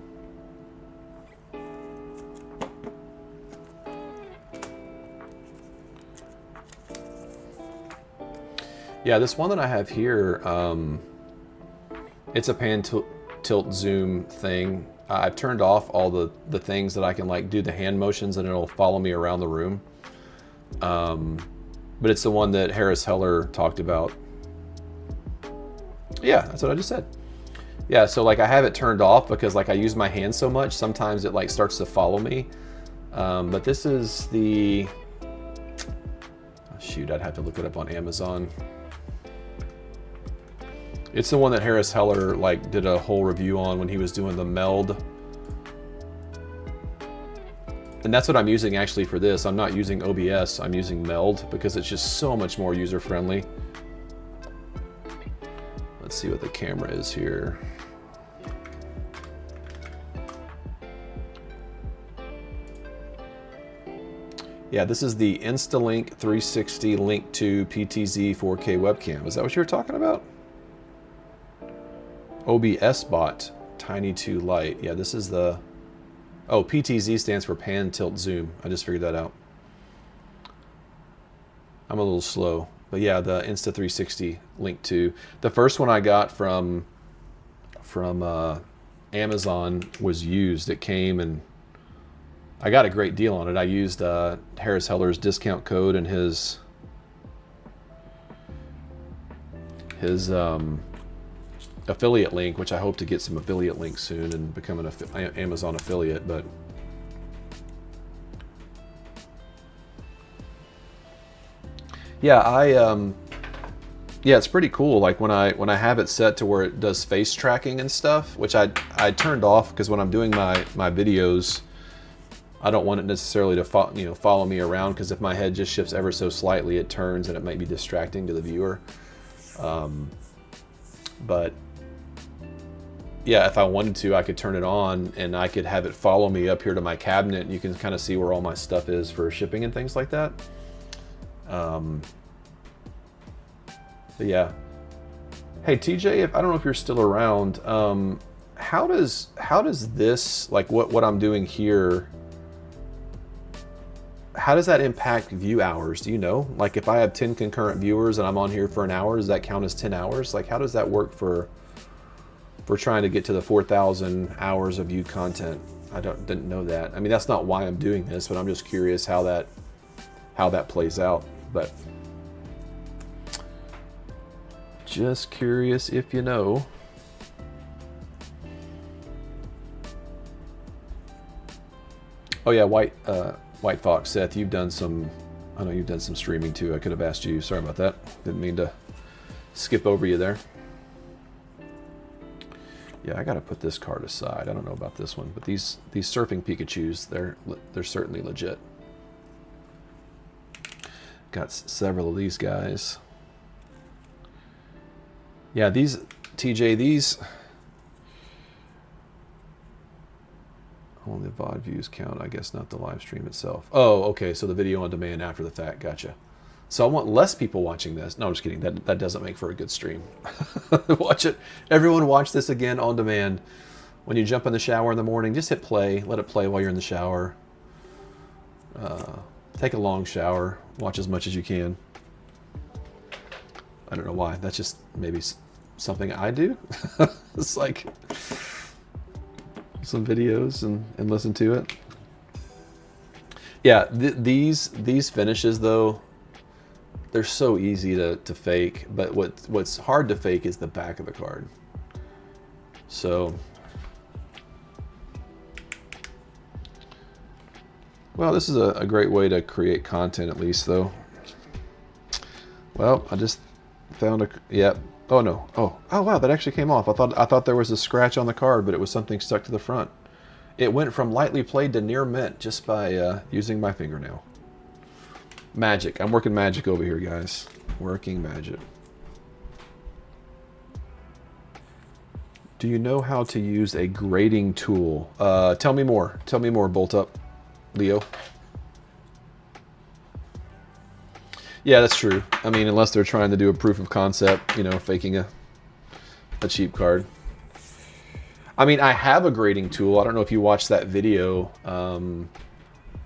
[SPEAKER 1] Yeah, this one that I have here, it's a pan tilt zoom thing. I've turned off all the things that I can like do the hand motions and it'll follow me around the room. But it's the one that Harris Heller talked about. Yeah, that's what I just said. Yeah, so like I have it turned off because like I use my hand so much, sometimes it like starts to follow me. But this is the, oh, shoot, I'd have to look it up on Amazon. It's the one that Harris Heller like did a whole review on when he was doing the meld. And that's what I'm using actually for this. I'm not using OBS, I'm using meld because it's just so much more user-friendly. Let's see what the camera is here. Yeah, this is the Instalink 360 Link 2 PTZ 4K webcam. Is that what you were talking about? OBS bot Tiny 2 Lite. Yeah, this is the, oh, PTZ stands for pan tilt zoom. I just figured that out. I'm a little slow. But yeah, the Insta360 Link 2. The first one I got from Amazon was used. It came and I got a great deal on it. I used Harris Heller's discount code and his affiliate link, which I hope to get some affiliate links soon and become an Amazon affiliate. But yeah, yeah, it's pretty cool. Like when I have it set to where it does face tracking and stuff, which I turned off because when I'm doing my videos, I don't want it necessarily to follow me around, because if my head just shifts ever so slightly, it turns and it might be distracting to the viewer. But yeah, if I wanted to, I could turn it on and I could have it follow me up here to my cabinet, and you can kind of see where all my stuff is for shipping and things like that. But yeah. Hey TJ, I don't know if you're still around. How does this, like what I'm doing here, how does that impact view hours? Do you know? Like if I have 10 concurrent viewers and I'm on here for an hour, does that count as 10 hours? Like how does that work for for trying to get to the 4,000 hours of viewed content. I didn't know that. I mean, that's not why I'm doing this, but I'm just curious how that plays out. But just curious if you know. Oh yeah, White Fox, Seth, you've done some. I know you've done some streaming too. I could have asked you. Sorry about that. Didn't mean to skip over you there. Yeah, I got to put this card aside. I don't know about this one, but these surfing Pikachus, they're certainly legit. Got several of these guys. Yeah, these TJ, these only VOD views count, I guess, not the live stream itself. Oh, okay, so the video on demand after the fact. Gotcha. So I want less people watching this. No, I'm just kidding. That doesn't make for a good stream. Watch it. Everyone watch this again on demand. When you jump in the shower in the morning, just hit play. Let it play while you're in the shower. Take a long shower. Watch as much as you can. I don't know why. That's just maybe something I do. It's like some videos and listen to it. Yeah, these finishes though, they're so easy to fake, but what's hard to fake is the back of the card. So, well, this is a great way to create content at least though. Well, I just found yeah. Oh no. Oh wow, that actually came off. I thought there was a scratch on the card, but it was something stuck to the front. It went from lightly played to near mint just by using my fingernail. Magic. I'm working magic over here, guys. Working magic. Do you know how to use a grading tool? Tell me more. Tell me more, Bolt Up, Leo. Yeah, that's true. I mean, unless they're trying to do a proof of concept, you know, faking a cheap card. I mean, I have a grading tool. I don't know if you watched that video.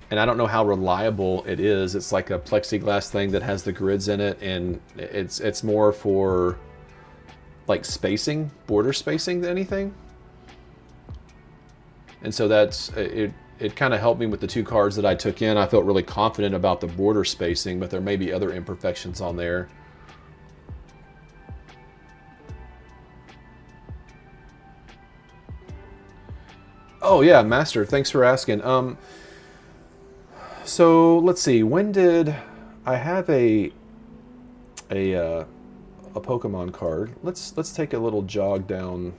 [SPEAKER 1] And I don't know how reliable it is. It's like a plexiglass thing that has the grids in it, and it's more for like spacing, border spacing than anything. And so that's it. It kind of helped me with the two cards that I took in. I felt really confident about the border spacing, but there may be other imperfections on there. Oh yeah, Master, thanks for asking. So let's see. When did I have a Pokemon card? Let's take a little jog down.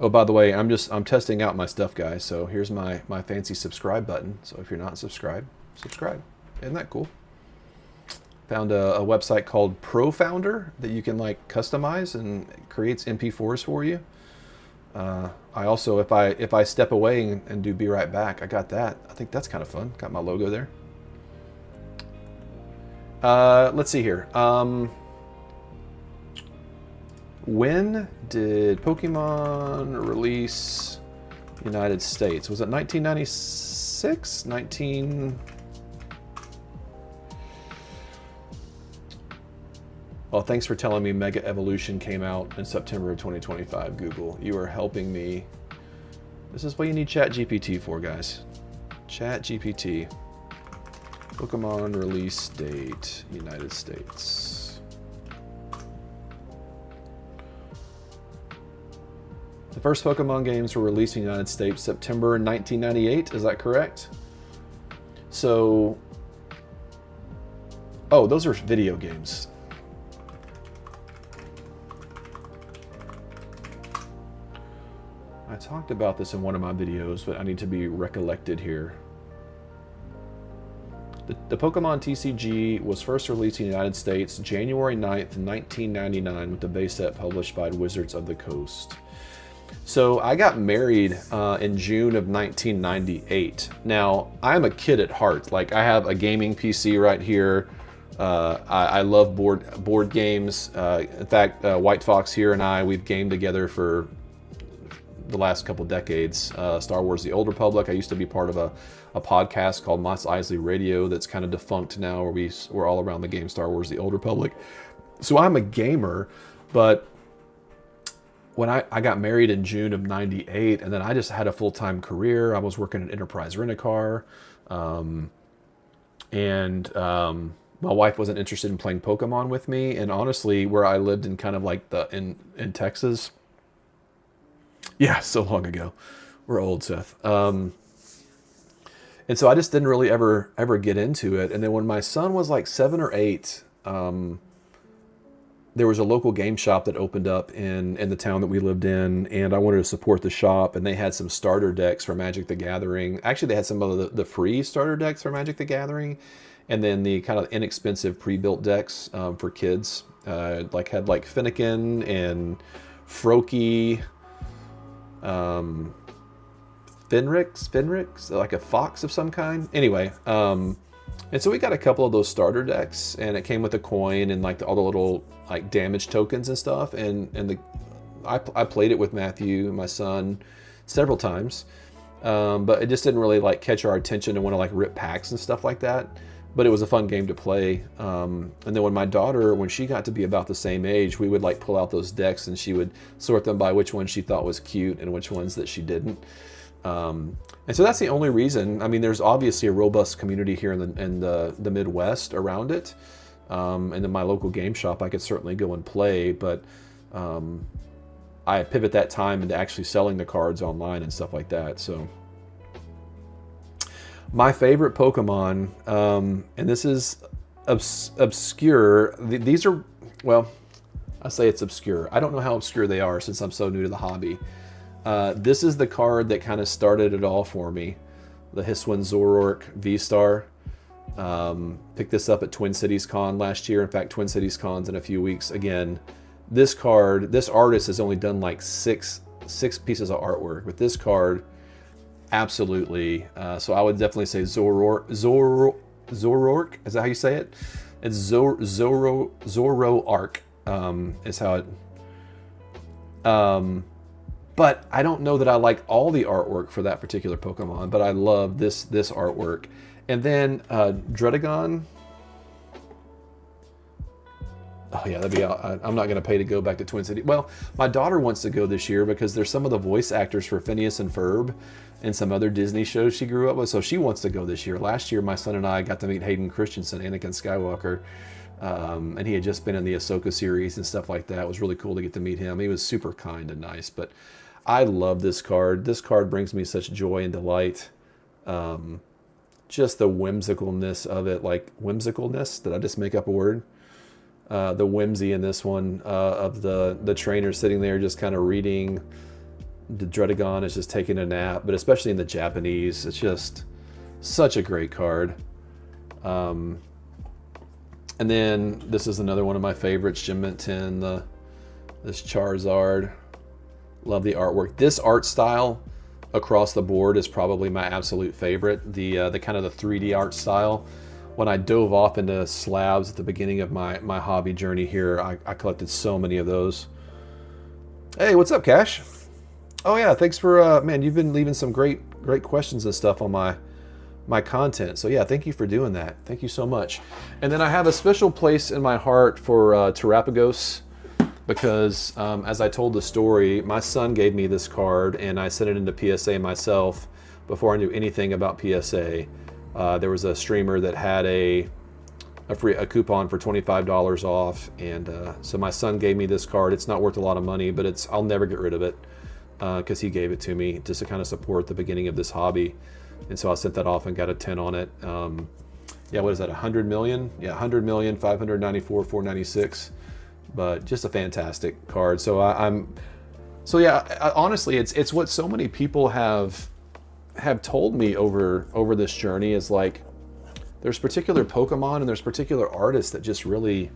[SPEAKER 1] Oh, by the way, I'm testing out my stuff, guys. So here's my fancy subscribe button. So if you're not subscribed, subscribe. Isn't that cool? Found a website called ProFounder that you can like customize and it creates MP4s for you. I also, if I step away and do be right back, I got that. I think that's kind of fun. Got my logo there. Let's see here. When did Pokemon release United States? Was it 1996? Well, thanks for telling me Mega Evolution came out in September of 2025, Google. You are helping me. This is what you need ChatGPT for, guys. ChatGPT. Pokemon release date, United States. The first Pokemon games were released in the United States September 1998, is that correct? So, oh, those are video games. I talked about this in one of my videos, but I need to be recollected here. The Pokemon TCG was first released in the United States January 9th, 1999 with the base set published by Wizards of the Coast. So I got married in June of 1998. Now, I'm a kid at heart. Like, I have a gaming PC right here. I love board games. In fact, White Fox here and I, we've gamed together for the last couple decades. Star Wars The Old Republic. I used to be part of a podcast called Mos Eisley Radio that's kind of defunct now, where we're all around the game Star Wars The Old Republic. So I'm a gamer, but when I got married in June of '98, and then I just had a full-time career. I was working at Enterprise Rent-A-Car, and my wife wasn't interested in playing Pokemon with me. And honestly, where I lived in kind of like in Texas, yeah, so long ago, we're old, Seth. And so I just didn't really ever get into it. And then when my son was like 7 or 8, there was a local game shop that opened up in the town that we lived in, and I wanted to support the shop, and they had some starter decks for Magic the Gathering. Actually, they had some of the free starter decks for Magic the Gathering, and then the kind of inexpensive pre-built decks for kids. Had Finnegan and Froakie, Fenrix, like a fox of some kind. Anyway, and so we got a couple of those starter decks, and it came with a coin and like all the little like damage tokens and stuff. And I played it with Matthew, my son, several times, but it just didn't really like catch our attention and want to like rip packs and stuff like that. But it was a fun game to play. And then when my daughter, when she got to be about the same age, we would like pull out those decks, and she would sort them by which ones she thought was cute and which ones that she didn't. And so that's the only reason. I mean, there's obviously a robust community here in the Midwest around it. And in my local game shop, I could certainly go and play, but I pivot that time into actually selling the cards online and stuff like that. So my favorite Pokemon, and this is obscure. These are, well, I say it's obscure. I don't know how obscure they are since I'm so new to the hobby. This is the card that kind of started it all for me. The Hisuian Zoroark V-Star. Picked this up at Twin Cities Con last year. In fact, Twin Cities Con's in a few weeks. Again, this card, this artist has only done like six pieces of artwork. With this card, absolutely. So I would definitely say Zoroark. Is that how you say it? It's Zoroark is how it... But I don't know that I like all the artwork for that particular Pokemon, but I love this artwork. And then Dredagon. Oh yeah, that'd be. I'm not going to pay to go back to Twin City. Well, my daughter wants to go this year because there's some of the voice actors for Phineas and Ferb and some other Disney shows she grew up with. So she wants to go this year. Last year, my son and I got to meet Hayden Christensen, Anakin Skywalker. And he had just been in the Ahsoka series and stuff like that. It was really cool to get to meet him. He was super kind and nice. But I love this card. This card brings me such joy and delight. Just the whimsicalness of it. Like, whimsicalness? Did I just make up a word? The whimsy in this one of the trainer sitting there just kind of reading. The Dredagon is just taking a nap. But especially in the Japanese, it's just such a great card. And then this is another one of my favorites, Gem Mint 10, this Charizard. Love the artwork. This art style across the board is probably my absolute favorite. The kind of the 3D art style. When I dove off into slabs at the beginning of my hobby journey here, I collected so many of those. Hey, what's up, Cash? Oh yeah, thanks for man. You've been leaving some great questions and stuff on my content. So yeah, thank you for doing that. Thank you so much. And then I have a special place in my heart for Terapagos because as I told the story, my son gave me this card and I sent it into PSA myself before I knew anything about PSA. There was a streamer that had a coupon for $25 off, and so my son gave me this card. It's not worth a lot of money, but I'll never get rid of it because he gave it to me just to kind of support the beginning of this hobby. And so I sent that off and got a 10 on it. Yeah, what is that, 100 million? Yeah, 100 million, 594, 496. But just a fantastic card. So honestly, it's what so many people have told me over this journey is like, there's particular Pokemon and there's particular artists that just really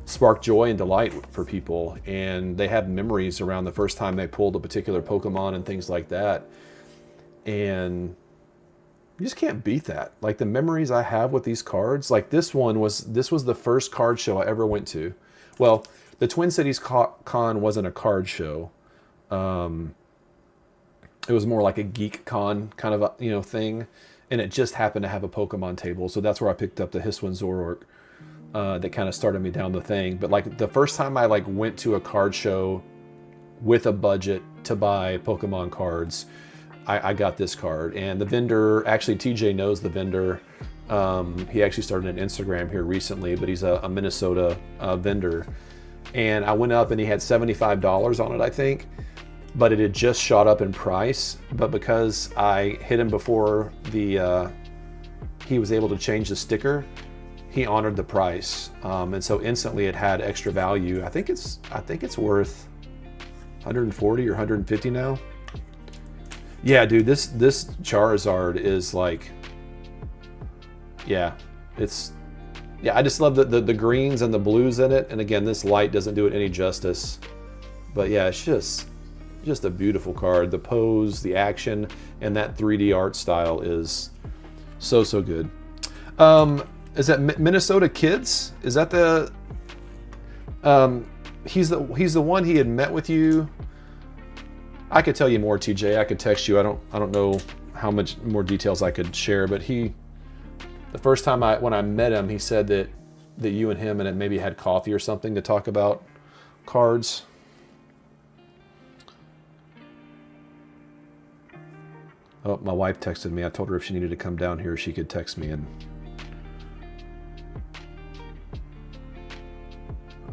[SPEAKER 1] spark joy and delight for people. And they have memories around the first time they pulled a particular Pokemon and things like that. And you just can't beat that. Like the memories I have with these cards, like this was the first card show I ever went to. Well, the Twin Cities Con wasn't a card show. It was more like a geek con kind of a, thing. And it just happened to have a Pokemon table. So that's where I picked up the Hisuian Zoroark that kind of started me down the thing. But like the first time I like went to a card show with a budget to buy Pokemon cards, I got this card. And the vendor, actually TJ knows the vendor. He actually started an Instagram here recently, but he's a Minnesota vendor. And I went up and he had $75 on it, I think, but it had just shot up in price. But because I hit him before he was able to change the sticker, he honored the price. And so instantly it had extra value. I think it's worth 140 or 150 now. Yeah, dude, this Charizard is like, yeah, I just love the greens and the blues in it. And again, this light doesn't do it any justice. But yeah, it's just a beautiful card. The pose, the action, and that 3D art style is so good. Is that Minnesota Kids? Is that the he's the one he had met with you? I could tell you more, TJ. I could text you. I don't know how much more details I could share, but the first time when I met him, he said that you and him and maybe had coffee or something to talk about cards. Oh, my wife texted me. I told her if she needed to come down here, she could text me. And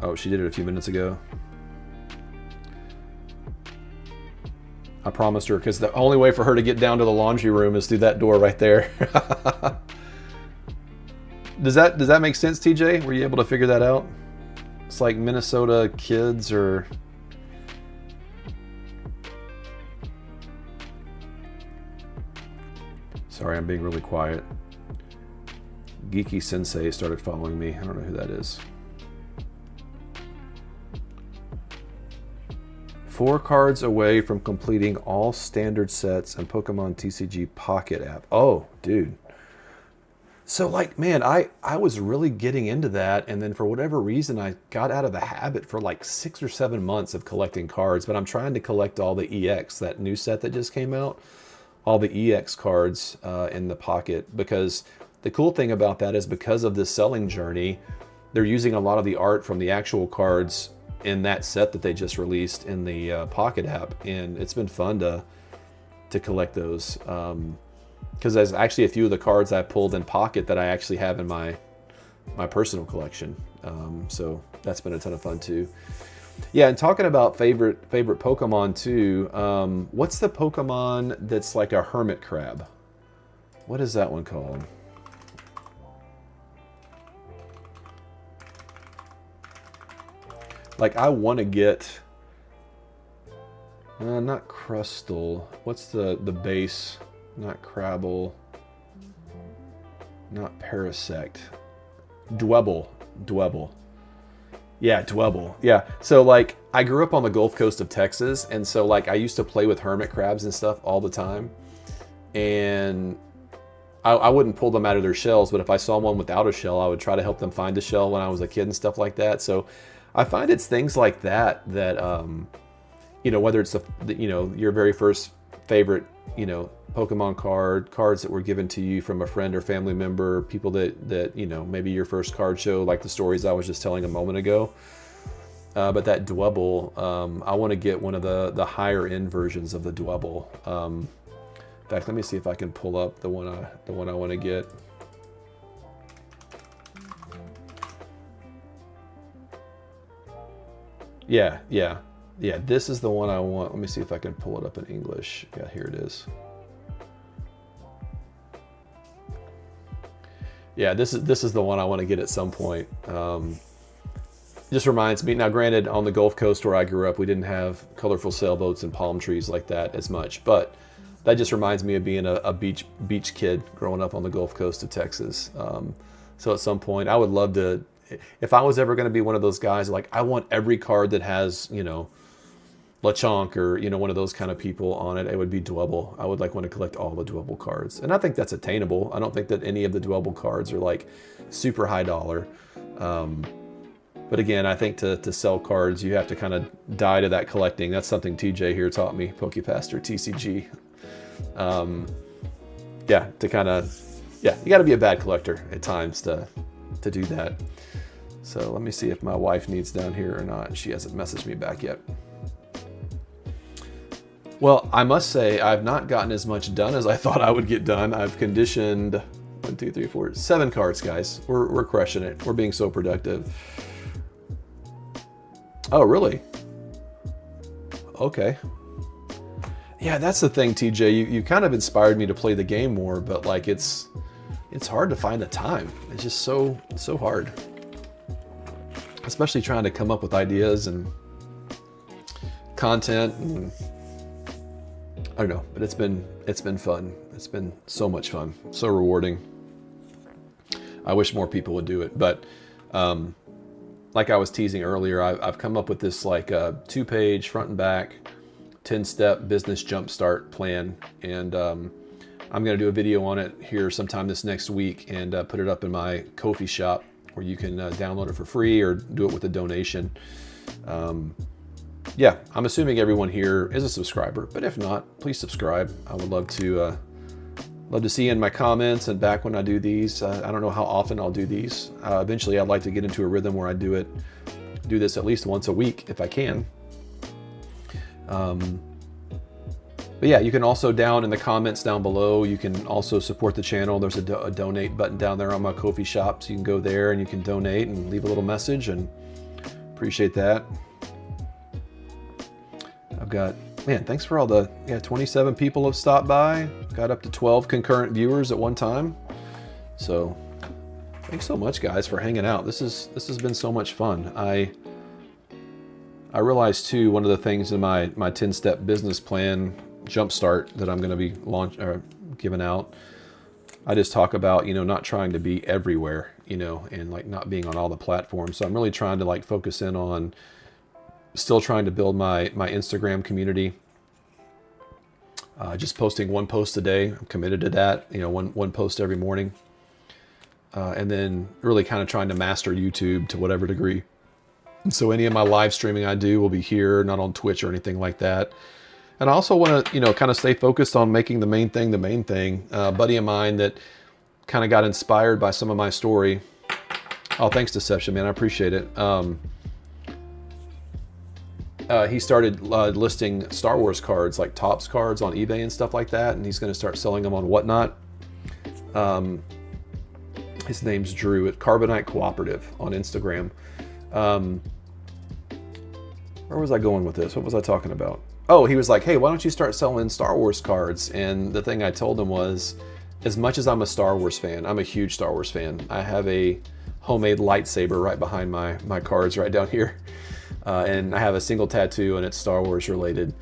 [SPEAKER 1] oh, she did it a few minutes ago. I promised her, because the only way for her to get down to the laundry room is through that door right there. Does that make sense, TJ? Were you able to figure that out? It's like Minnesota Kids or... Sorry, I'm being really quiet. Geeky Sensei started following me. I don't know who that is. 4 cards away from completing all standard sets and Pokemon TCG Pocket app. Oh, dude. So like, man, I was really getting into that, and then for whatever reason, I got out of the habit for like 6 or 7 months of collecting cards, but I'm trying to collect all the EX, that new set that just came out, all the EX cards in the Pocket, because the cool thing about that is because of this selling journey, they're using a lot of the art from the actual cards in that set that they just released in the Pocket app, and it's been fun to collect those. Because there's actually a few of the cards I pulled in Pocket that I actually have in my personal collection. So that's been a ton of fun too. Yeah, and talking about favorite Pokemon too, what's the Pokemon that's like a hermit crab? What is that one called? Like, I want to get, not Crustle. What's the base? Not Crabble. Not Parasect. Dwebble. Yeah, Dwebble. Yeah. So like, I grew up on the Gulf Coast of Texas, and so like I used to play with hermit crabs and stuff all the time. And I wouldn't pull them out of their shells, but if I saw one without a shell, I would try to help them find a shell when I was a kid and stuff like that. So I find it's things like that you know, whether it's your very first favorite, Pokemon cards that were given to you from a friend or family member, people that maybe your first card show, like the stories I was just telling a moment ago. But that Dwebble, I want to get one of the higher end versions of the Dwebble. In fact, let me see if I can pull up the one I want to get. Yeah. This is the one I want. Let me see if I can pull it up in English. Yeah, here it is. Yeah, this is the one I want to get at some point. Just reminds me. Now, granted, on the Gulf Coast where I grew up, we didn't have colorful sailboats and palm trees like that as much. But that just reminds me of being a beach kid growing up on the Gulf Coast of Texas. So at some point, I would love to. If I was ever going to be one of those guys, like I want every card that has, Lechonk or, one of those kind of people on it, it would be Dwebble. I would want to collect all the Dwebble cards. And I think that's attainable. I don't think that any of the Dwebble cards are like super high dollar. But again, I think to sell cards, you have to kind of die to that collecting. That's something TJ here taught me, Pokepaster TCG. You got to be a bad collector at times to do that. So let me see if my wife needs down here or not. She hasn't messaged me back yet. Well, I must say I've not gotten as much done as I thought I would get done. I've conditioned 1, 2, 3, 4, 7 cards, guys. We're crushing it. We're being so productive. Oh, really? Okay. Yeah, that's the thing, TJ. You kind of inspired me to play the game more, but like it's hard to find the time. It's just so hard. Especially trying to come up with ideas and content and I don't know, but it's been fun. It's been so much fun, so rewarding. I wish more people would do it, but like I was teasing earlier, I've come up with this like 2-page front and back 10-step business jumpstart plan, and I'm going to do a video on it here sometime this next week and put it up in my Ko-fi shop where you can download it for free or do it with a donation. Yeah, I'm assuming everyone here is a subscriber, but if not, please subscribe. I would love to see you in my comments and back when I do these. I don't know how often I'll do these. Eventually, I'd like to get into a rhythm where I do this at least once a week if I can. But yeah, you can also down in the comments down below, you can also support the channel. There's a donate button down there on my Ko-fi shop, so you can go there and you can donate and leave a little message, and appreciate that. I've got, man, thanks for all the, 27 people have stopped by. Got up to 12 concurrent viewers at one time. So thanks so much, guys, for hanging out. This has been so much fun. I realized too, one of the things in my 10-step business plan jumpstart that I'm going to be giving out, I just talk about, not trying to be everywhere, and like not being on all the platforms. So I'm really trying to like focus in on still trying to build my Instagram community. Just posting 1 post a day. I'm committed to that, one post every morning. And then really kind of trying to master YouTube to whatever degree. And so any of my live streaming I do will be here, not on Twitch or anything like that. And I also want to, kind of stay focused on making the main thing the main thing. A buddy of mine that kind of got inspired by some of my story. Oh, thanks, Deception, man. I appreciate it. He started listing Star Wars cards, like Topps cards on eBay and stuff like that, and he's going to start selling them on Whatnot. His name's Drew at Carbonite Cooperative on Instagram. Where was I going with this? What was I talking about? Oh, he was like, hey, why don't you start selling Star Wars cards? And the thing I told him was, as much as I'm a Star Wars fan, I'm a huge Star Wars fan. I have a homemade lightsaber right behind my cards right down here. And I have a single tattoo and it's Star Wars related.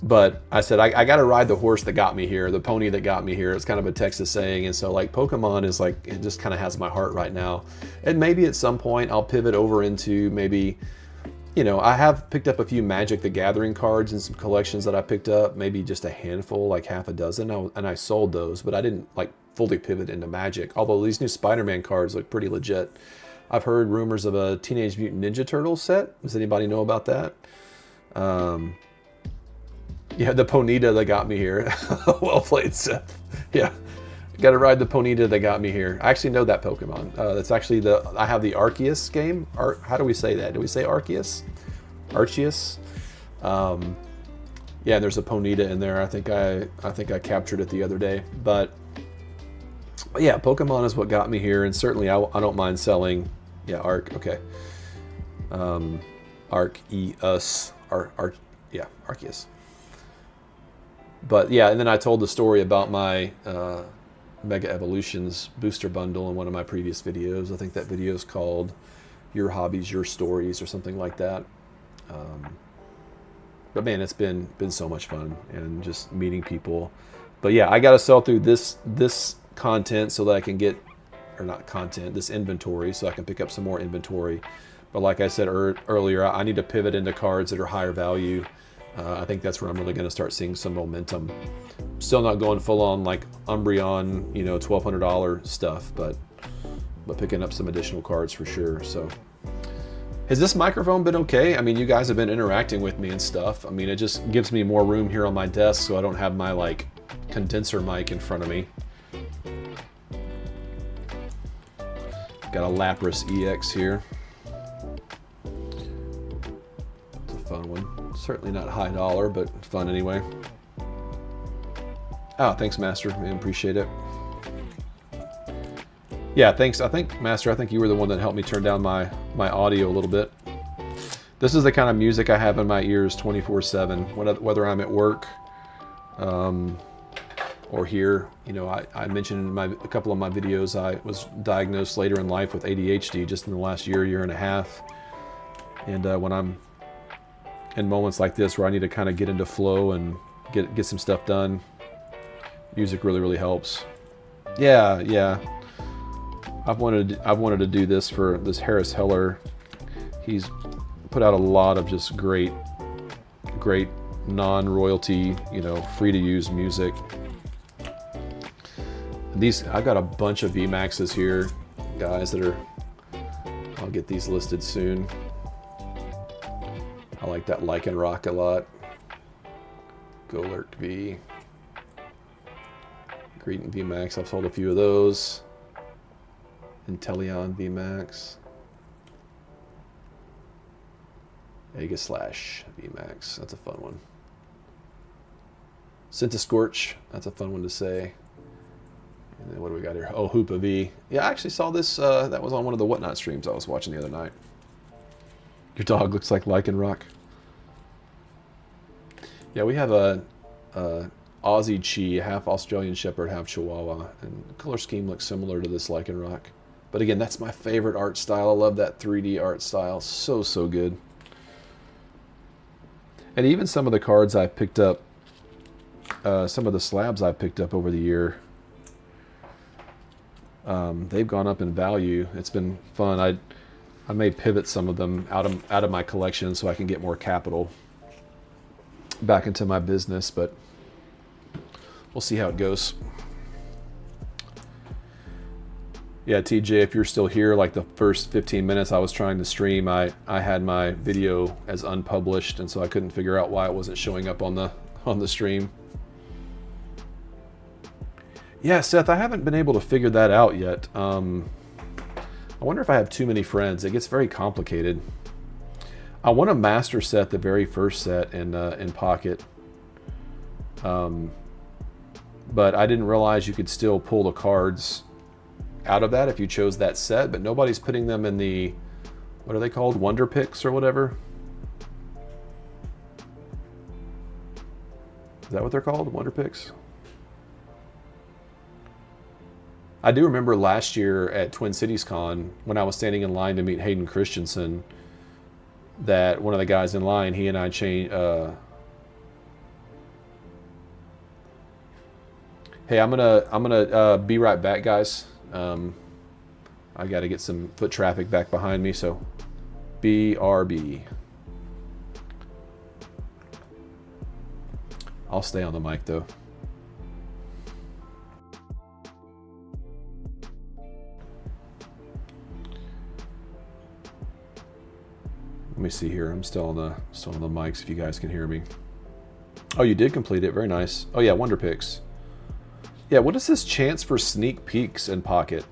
[SPEAKER 1] But I said, I got to ride the horse that got me here, the pony that got me here. It's kind of a Texas saying. And so like Pokemon is like, it just kind of has my heart right now. And maybe at some point I'll pivot over into maybe, I have picked up a few Magic the Gathering cards and some collections that I picked up, maybe just a handful, like half a dozen. And I sold those, but I didn't like fully pivot into Magic. Although these new Spider-Man cards look pretty legit. I've heard rumors of a Teenage Mutant Ninja Turtles set. Does anybody know about that? Yeah, the Ponyta that got me here. Well played, Seth. Yeah, got to ride the Ponyta that got me here. I actually know that Pokemon. That's actually I have the Arceus game. How do we say that? Do we say Arceus? Arceus? Yeah, there's a Ponyta in there. I think I captured it the other day. But yeah, Pokemon is what got me here, and certainly I don't mind selling. Yeah, okay. Arceus. Yeah, Arceus. But yeah, and then I told the story about my Mega Evolutions booster bundle in one of my previous videos. I think that video is called Your Hobbies, Your Stories or something like that. But man, it's been so much fun and just meeting people. But yeah, I got to sell through this content so that I can get, or not content, this inventory so I can pick up some more inventory. But like I said earlier, I need to pivot into cards that are higher value. I think that's where I'm really going to start seeing some momentum. Still not going full on like Umbreon, $1,200 stuff, but picking up some additional cards for sure. So has this microphone been okay? I mean, you guys have been interacting with me and stuff. I mean, it just gives me more room here on my desk so I don't have my like condenser mic in front of me. Got a Lapras EX here. It's a fun one. Certainly not high dollar, but fun anyway. Oh, thanks, Master. I appreciate it. Yeah, thanks. I think, Master, I think you were the one that helped me turn down my audio a little bit. This is the kind of music I have in my ears 24/7, whether I'm at work or here. You know, I mentioned in a couple of my videos I was diagnosed later in life with ADHD just in the last year and a half. And when I'm in moments like this where I need to kind of get into flow and get some stuff done, music really helps. Yeah. I've wanted to do this for this Harris Heller. He's put out a lot of just great non-royalty, you know, free to use music. I've got a bunch of VMAXs here, guys, I'll get these listed soon. I like that Lichen Rock a lot. Golurk V. Greeton VMAX, I've sold a few of those. Intellion VMAX. Aegis Slash VMAX, that's a fun one. Centiscorch, that's a fun one to say. And then what do we got here? Oh, Hoopa V. Yeah, I actually saw this, that was on one of the Whatnot streams I was watching the other night. Your dog looks like Lichen Rock. Yeah, we have a Aussie Chi, half Australian Shepherd, half Chihuahua, and the color scheme looks similar to this Lichen Rock. But again, that's my favorite art style. I love that 3D art style. So good. And even some of the cards I picked up, some of the slabs I picked up over the year, they've gone up in value. It's been fun. I may pivot some of them out of my collection so I can get more capital back into my business, but we'll see how it goes. Yeah, TJ, if you're still here, like the first 15 minutes I was trying to stream, I had my video as unpublished, and so I couldn't figure out why it wasn't showing up on the stream. Yeah, Seth, I haven't been able to figure that out yet. I wonder if I have too many friends. It gets very complicated. I want to master set the very first set in Pocket, but I didn't realize you could still pull the cards out of that if you chose that set, but nobody's putting them in the, what are they called, Wonder Picks or whatever? Is that what they're called, Wonder Picks? I do remember last year at Twin Cities Con, when I was standing in line to meet Hayden Christensen, that one of the guys in line, he and I changed, hey, I'm gonna be right back, guys. I got to get some foot traffic back behind me, so BRB. I'll stay on the mic though. Let me see here. I'm still on the mics if you guys can hear me. Oh, you did complete it. Very nice. Oh yeah, Wonder Picks. Yeah, what is this chance for sneak peeks in Pocket?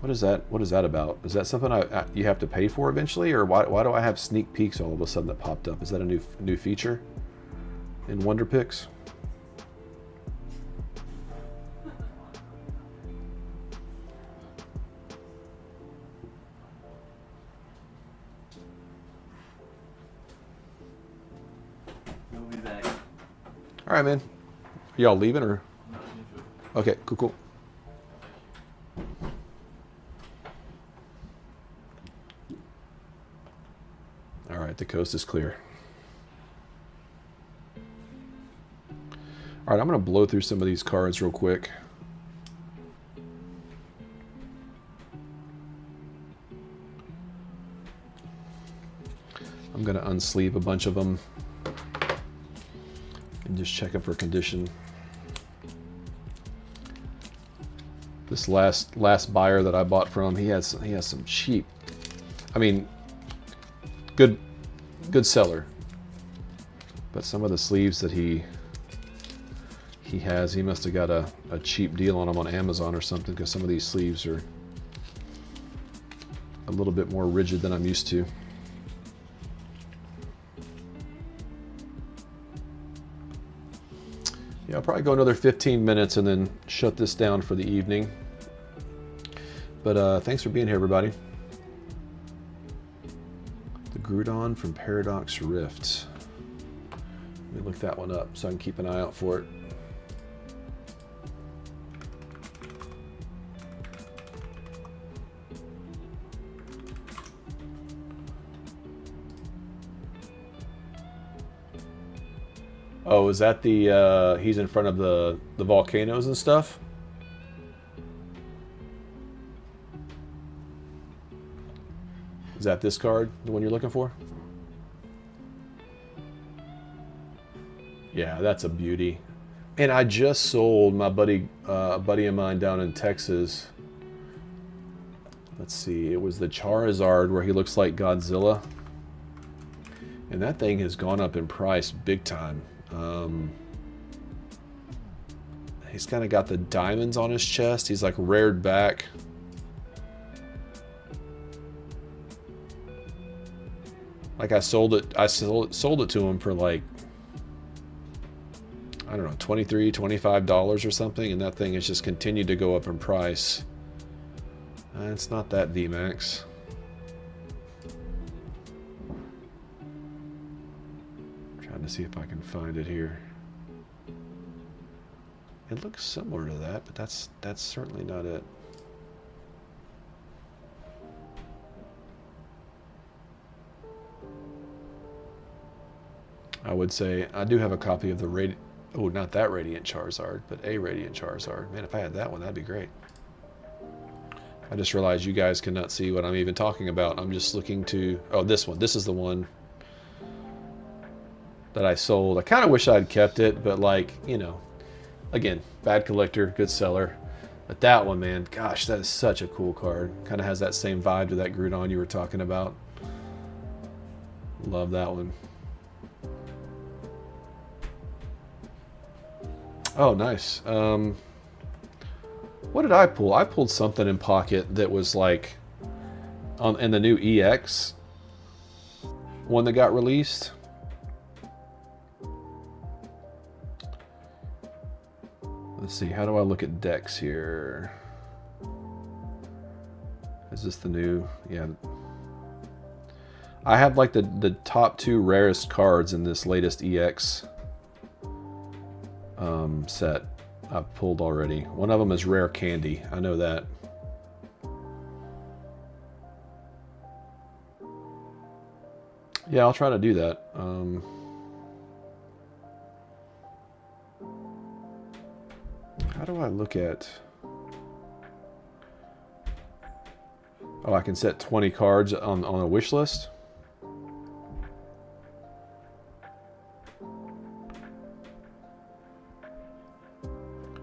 [SPEAKER 1] What is that? What is that about? Is that something you have to pay for eventually, or why do I have sneak peeks all of a sudden that popped up? Is that a new feature in Wonder Picks?
[SPEAKER 2] We'll be back.
[SPEAKER 1] All right, man. Are y'all leaving or? Okay, cool. All right, the coast is clear. All right, I'm going to blow through some of these cards real quick. I'm going to unsleeve a bunch of them and just check them for condition. This last buyer that I bought from, he has some cheap, I mean, good seller. But some of the sleeves that he has, he must have got a cheap deal on them on Amazon or something, because some of these sleeves are a little bit more rigid than I'm used to. Yeah, I'll probably go another 15 minutes and then shut this down for the evening. But thanks for being here, everybody. The Groudon from Paradox Rift. Let me look that one up so I can keep an eye out for it. Oh, is that the, he's in front of the volcanoes and stuff? Is that this card, the one you're looking for? Yeah, that's a beauty. And I just sold my buddy, a buddy of mine down in Texas. Let's see, it was the Charizard where he looks like Godzilla. And that thing has gone up in price big time. He's kind of got the diamonds on his chest. He's like rared back. Like I sold it to him for like, I don't know, $23, $25 or something, and that thing has just continued to go up in price. It's not that VMAX. Trying to see if I can find it here. It looks similar to that, but that's certainly not it. I would say I do have a copy of the oh, not that Radiant Charizard, but a Radiant Charizard. Man, if I had that one, that'd be great. I just realized you guys cannot see what I'm even talking about. I'm just looking to, oh, this one. This is the one that I sold. I kind of wish I'd kept it, but like, you know, again, bad collector, good seller. But that one, man, gosh, that is such a cool card. Kind of has that same vibe to that Groudon you were talking about. Love that one. Oh, nice. What did I pull? I pulled something in Pocket that was like in the new EX one that got released. Let's see, how do I look at decks here? Is this the new? Yeah. I have like the top 2 rarest cards in this latest EX set I've pulled already. One of them is Rare Candy. I know that. Yeah, I'll try to do that. How do I look at... Oh, I can set 20 cards on a wish list?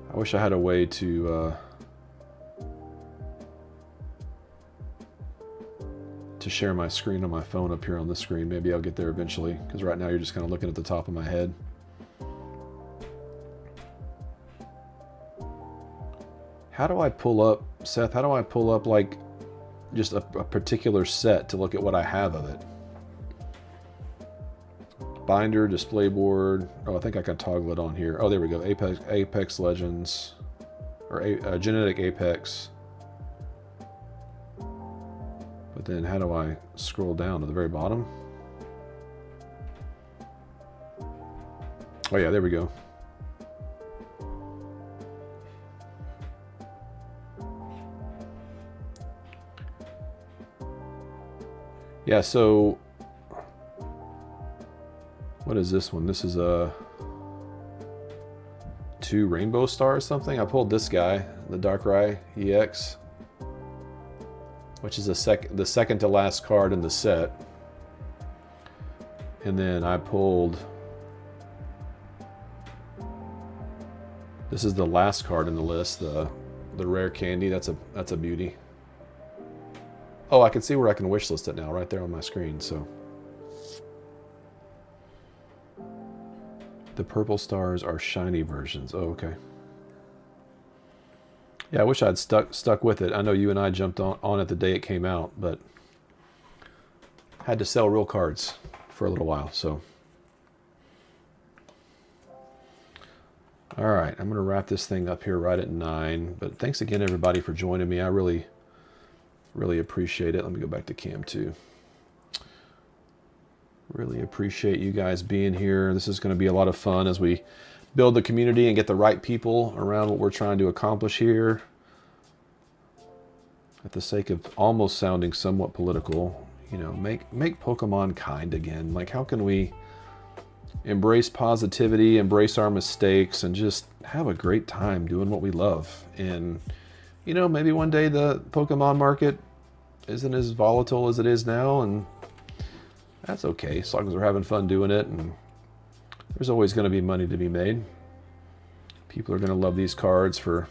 [SPEAKER 1] I wish I had a way to share my screen on my phone up here on the screen. Maybe I'll get there eventually, because right now you're just kind of looking at the top of my head. How do I pull up, Seth, how do I pull up like just a particular set to look at what I have of it? Binder, display board. Oh, I think I can toggle it on here. Oh, there we go. Apex Legends, or Genetic Apex. But then how do I scroll down to the very bottom? Oh yeah, there we go. Yeah, so what is this one? This is a 2 Rainbow Star or something. I pulled this guy, the Darkrai EX, which is the second to last card in the set. And then I pulled, this is the last card in the list, the Rare Candy. That's a beauty. Oh, I can see where I can wish list it now, right there on my screen. So the purple stars are shiny versions. Oh, okay. Yeah, I wish I'd stuck with it. I know you and I jumped on it the day it came out, but had to sell real cards for a little while. So All right, I'm gonna wrap this thing up here right at 9, but thanks again everybody for joining me. I really appreciate it. Let me go back to cam 2. Really appreciate you guys being here. This is gonna be a lot of fun as we build the community and get the right people around what we're trying to accomplish here. At the sake of almost sounding somewhat political, you know, make Pokemon kind again. Like, how can we embrace positivity, embrace our mistakes, and just have a great time doing what we love? And, you know, maybe one day the Pokemon market isn't as volatile as it is now, and that's okay, as long as we're having fun doing it, and there's always going to be money to be made. People are going to love these cards for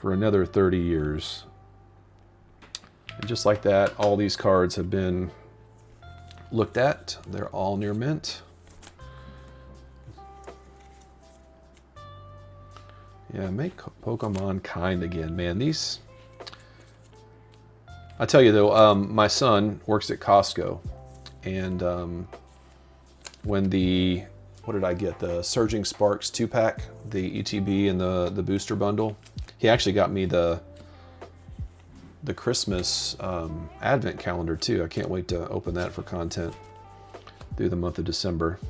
[SPEAKER 1] another 30 years. And just like that, all these cards have been looked at. They're all near mint. Yeah, make Pokemon kind again, man. These, I tell you though, my son works at Costco, and when the, what did I get? The Surging Sparks 2-pack, the ETB and the booster bundle. He actually got me the Christmas advent calendar too. I can't wait to open that for content through the month of December.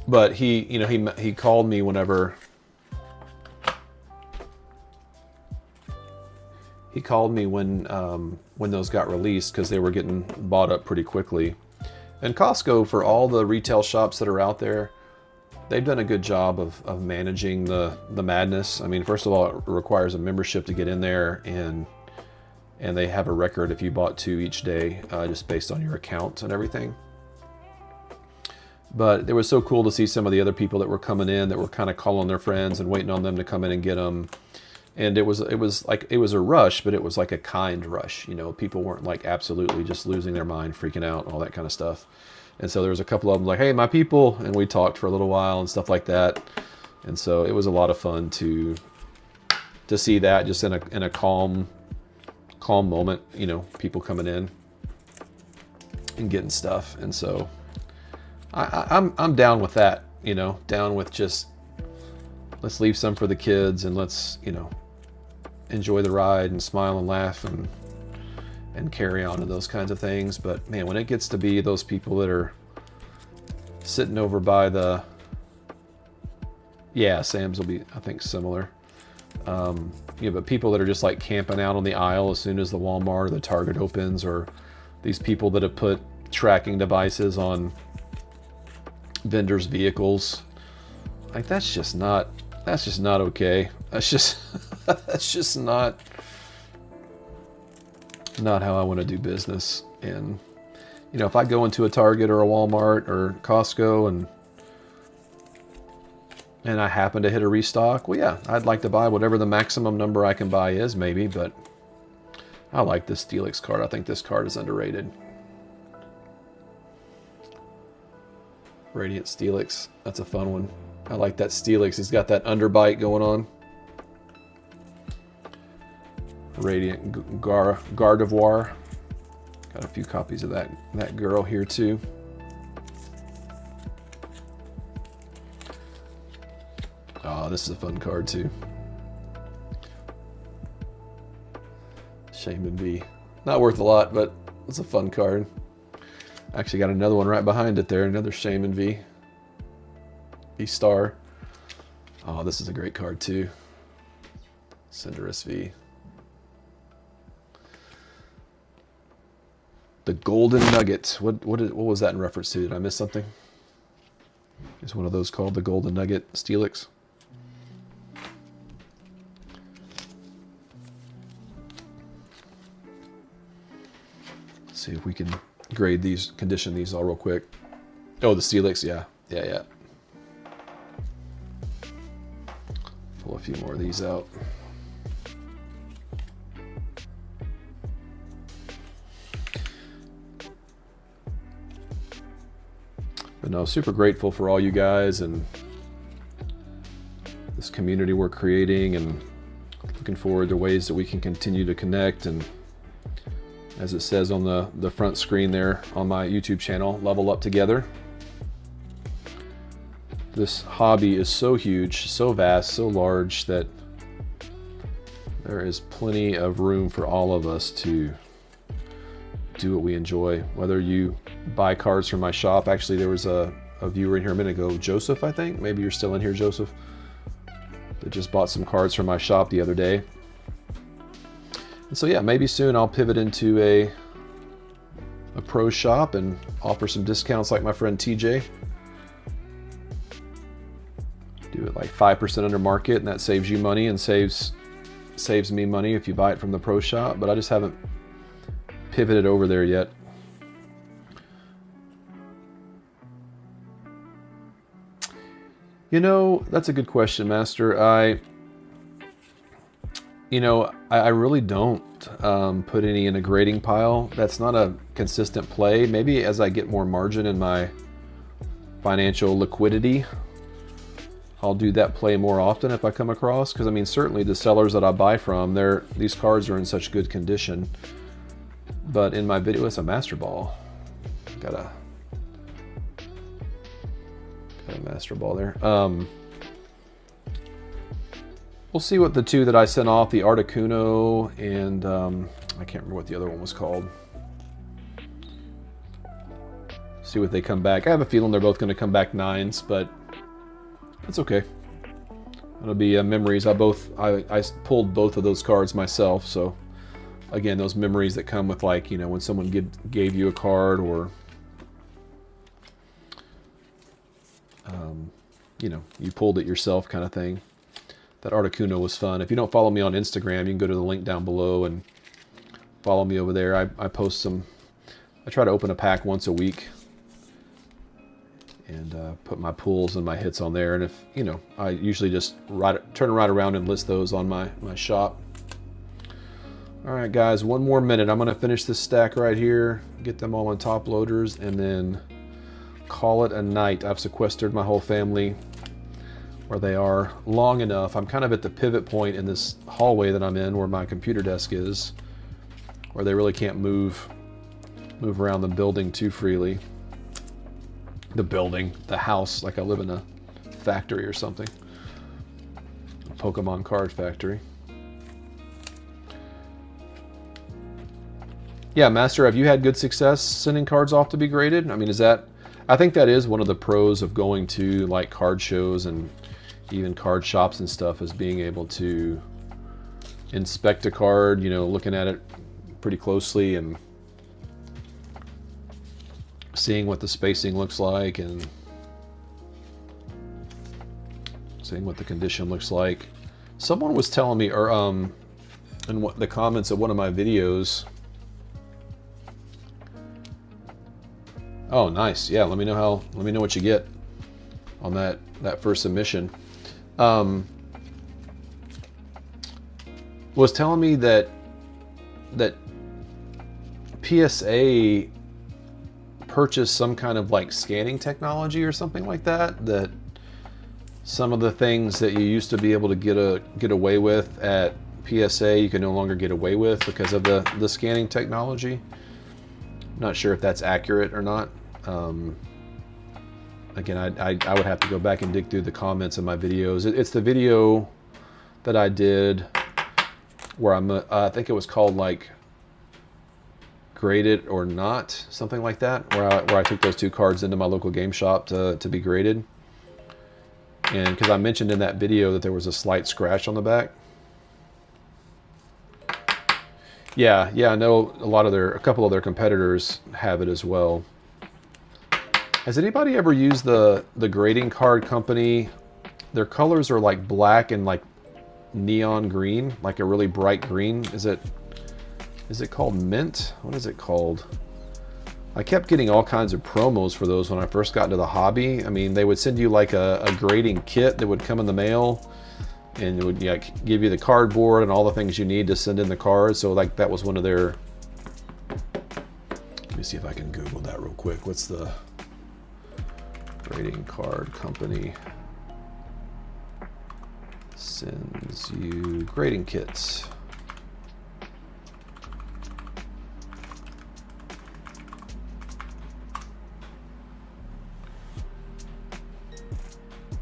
[SPEAKER 1] But he, you know, he called me whenever he called me when those got released, because they were getting bought up pretty quickly. And Costco, for all the retail shops that are out there, they've done a good job of managing the madness. I mean, first of all, it requires a membership to get in there, and they have a record if you bought 2 each day, just based on your account and everything. But it was so cool to see some of the other people that were coming in that were kind of calling their friends and waiting on them to come in and get them. And it was a rush, but it was like a kind rush. You know, people weren't like absolutely just losing their mind, freaking out, all that kind of stuff. And so there was a couple of them like, hey, my people, and we talked for a little while and stuff like that. And so it was a lot of fun to see that just in a calm moment, you know, people coming in and getting stuff. And so I'm down with that, you know, down with just, let's leave some for the kids and let's, you know, enjoy the ride and smile and laugh and carry on and those kinds of things. But man, when it gets to be those people that are sitting over by the, yeah, Sam's will be, I think, similar. Yeah, but people that are just like camping out on the aisle as soon as the Walmart or the Target opens, or these people that have put tracking devices on vendors' vehicles, like that's just not okay. That's just not how I want to do business. And you know, if I go into a Target or a Walmart or Costco and I happen to hit a restock, well, yeah, I'd like to buy whatever the maximum number I can buy is, maybe. But I like this Steelix card. I think this card is underrated. Radiant Steelix, that's a fun one. I like that Steelix. He's got that underbite going on. Radiant Gardevoir. Got a few copies of that girl here too. Oh, this is a fun card too. Shaman V. Not worth a lot, but it's a fun card. Actually got another one right behind it there, another Shaman V. V-Star. Oh, this is a great card too. Cinderace V. The Golden Nugget. What was that in reference to? Did I miss something? Is one of those called the Golden Nugget Steelix? Let's see if we can grade these, condition these all real quick. Oh, the Steelix, yeah. Pull a few more of these out. But no, super grateful for all you guys and this community we're creating, and looking forward to ways that we can continue to connect. And as it says on the front screen there on my YouTube channel, level up together. this hobby is so huge, so vast, so large that there is plenty of room for all of us to do what we enjoy. Whether you buy cards from my shop, actually there was a viewer in here a minute ago, Joseph, I think. Maybe you're still in here, Joseph. That just bought some cards from my shop the other day. And so yeah, maybe soon I'll pivot into a pro shop and offer some discounts like my friend TJ. Do it like 5% under market, and that saves you money and saves me money if you buy it from the pro shop. But I just haven't pivoted over there yet. You know, that's a good question, Master. I really don't put any in a grading pile. That's not a consistent play. Maybe as I get more margin in my financial liquidity, I'll do that play more often if I come across. Because I mean, certainly the sellers that I buy from, these cards are in such good condition. But in my video, it's a Master Ball. Got a Master Ball there. We'll see what the two that I sent off, the Articuno and I can't remember what the other one was called. See what they come back. I have a feeling they're both going to come back 9s, but that's okay. It'll be memories. I pulled both of those cards myself, so again, those memories that come with, like, you know, when someone gave you a card, or you know, you pulled it yourself kind of thing. That Articuno was fun. If you don't follow me on Instagram, you can go to the link down below and follow me over there. I post some, I try to open a pack once a week and put my pulls and my hits on there. And if, you know, I usually just turn right around and list those on my shop. All right, guys, one more minute. I'm gonna finish this stack right here, get them all on top loaders, and then call it a night. I've sequestered my whole family where they are long enough. I'm kind of at the pivot point in this hallway that I'm in, where my computer desk is, where they really can't move around the building too freely. The house, like I live in a factory or something. A Pokemon card factory. Yeah, Master, have you had good success sending cards off to be graded? I mean, I think that is one of the pros of going to like card shows and even card shops and stuff, is being able to inspect a card, you know, looking at it pretty closely and seeing what the spacing looks like and seeing what the condition looks like. Someone was telling me, or in the comments of one of my videos. Oh, nice. Yeah, let me know what you get on that first submission. Was telling me that PSA purchased some kind of like scanning technology or something like that, that some of the things that you used to be able to get away with at PSA, you can no longer get away with because of the scanning technology. Not sure if that's accurate or not. Again, I would have to go back and dig through the comments of my videos. It's the video that I did where I think it was called like Grade It or Not, something like that, where I took those two cards into my local game shop to be graded. And because I mentioned in that video that there was a slight scratch on the back. Yeah, I know a couple of their competitors have it as well. Has anybody ever used the grading card company? Their colors are like black and like neon green, like a really bright green. Is it called Mint? What is it called? I kept getting all kinds of promos for those when I first got into the hobby. I mean, they would send you like a grading kit that would come in the mail, and it would give you the cardboard and all the things you need to send in the cards. So like that was one of their, let me see if I can Google that real quick. What's the grading card company sends you grading kits?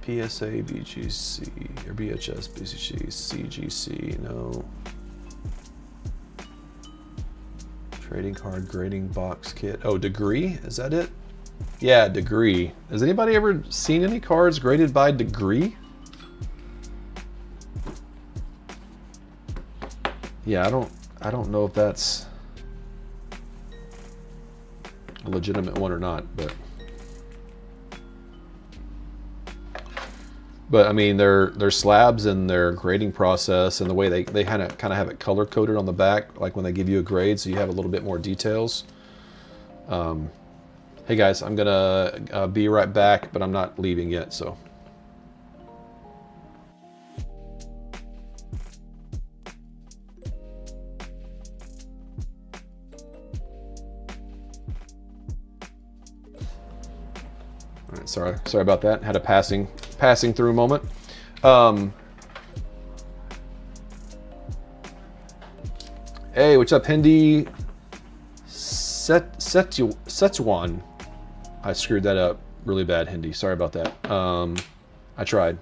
[SPEAKER 1] PSA, BGC, or BHS, BCG, CGC, no. Trading card grading box kit. Oh, Degree, is that it? Yeah, Degree. Has anybody ever seen any cards graded by Degree? Yeah, I don't know if that's a legitimate one or not, but I mean their slabs and their grading process and the way they kind of have it color coded on the back, like when they give you a grade, so you have a little bit more details. Hey guys, I'm gonna be right back, but I'm not leaving yet, so. All right, sorry about that. Had a passing through moment. Hey, what's up, Hindi? Setsuan. I screwed that up really bad, Hindi. Sorry about that. I tried.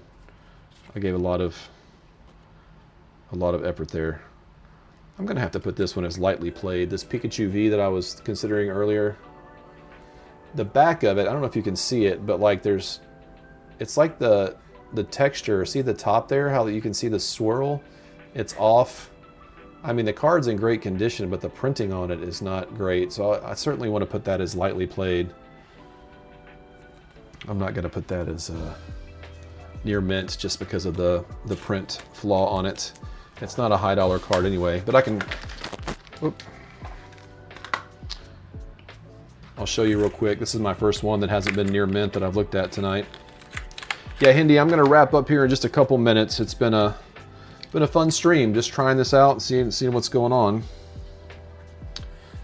[SPEAKER 1] I gave a lot of effort there. I'm gonna have to put this one as lightly played. This Pikachu V that I was considering earlier. The back of it, I don't know if you can see it, but like it's like the texture. See the top there? How you can see the swirl? It's off. I mean, the card's in great condition, but the printing on it is not great. So I certainly want to put that as lightly played. I'm not going to put that as near mint just because of the print flaw on it. It's not a high dollar card anyway, but I can. Whoop. I'll show you real quick. This is my first one that hasn't been near mint that I've looked at tonight. Yeah, Hindi, I'm going to wrap up here in just a couple minutes. It's been a fun stream, just trying this out and seeing what's going on.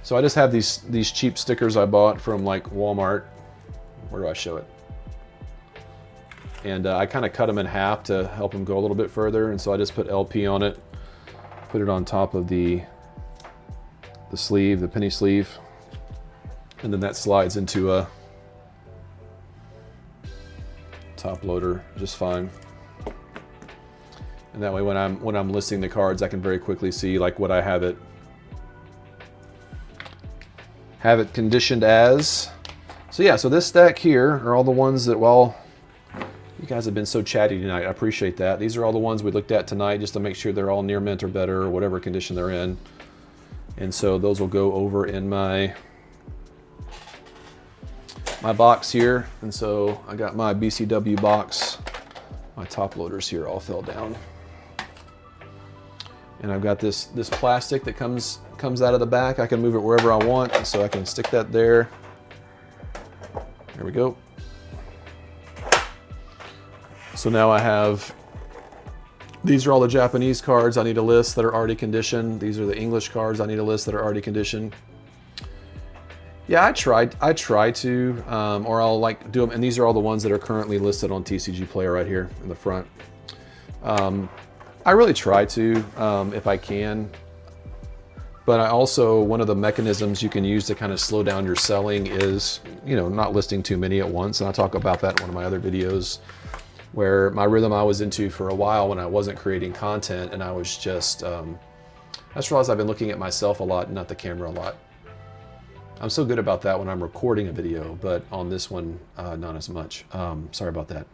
[SPEAKER 1] So I just have these cheap stickers I bought from like Walmart. Where do I show it? And I kind of cut them in half to help them go a little bit further. And so I just put LP on it, put it on top of the sleeve, the penny sleeve, and then that slides into a top loader just fine. And that way when I'm listing the cards, I can very quickly see like what I have it conditioned as. So yeah, so this stack here are all the ones that, well, you guys have been so chatty tonight. I appreciate that. These are all the ones we looked at tonight just to make sure they're all near mint or better or whatever condition they're in. And so those will go over in my box here. And so I got my BCW box. My top loaders here all fell down. And I've got this plastic that comes out of the back. I can move it wherever I want, so I can stick that there. There we go. So now I have, these are all the Japanese cards I need to list that are already conditioned. These are the English cards I need to list that are already conditioned. Yeah, I try to, or I'll like do them, and these are all the ones that are currently listed on TCGplayer right here in the front. I really try to, if I can, but I also, one of the mechanisms you can use to kind of slow down your selling is, you know, not listing too many at once. And I talk about that in one of my other videos, where my rhythm I was into for a while when I wasn't creating content, and I was just, I just realized I've been looking at myself a lot, not the camera a lot. I'm so good about that when I'm recording a video, but on this one, not as much. Sorry about that.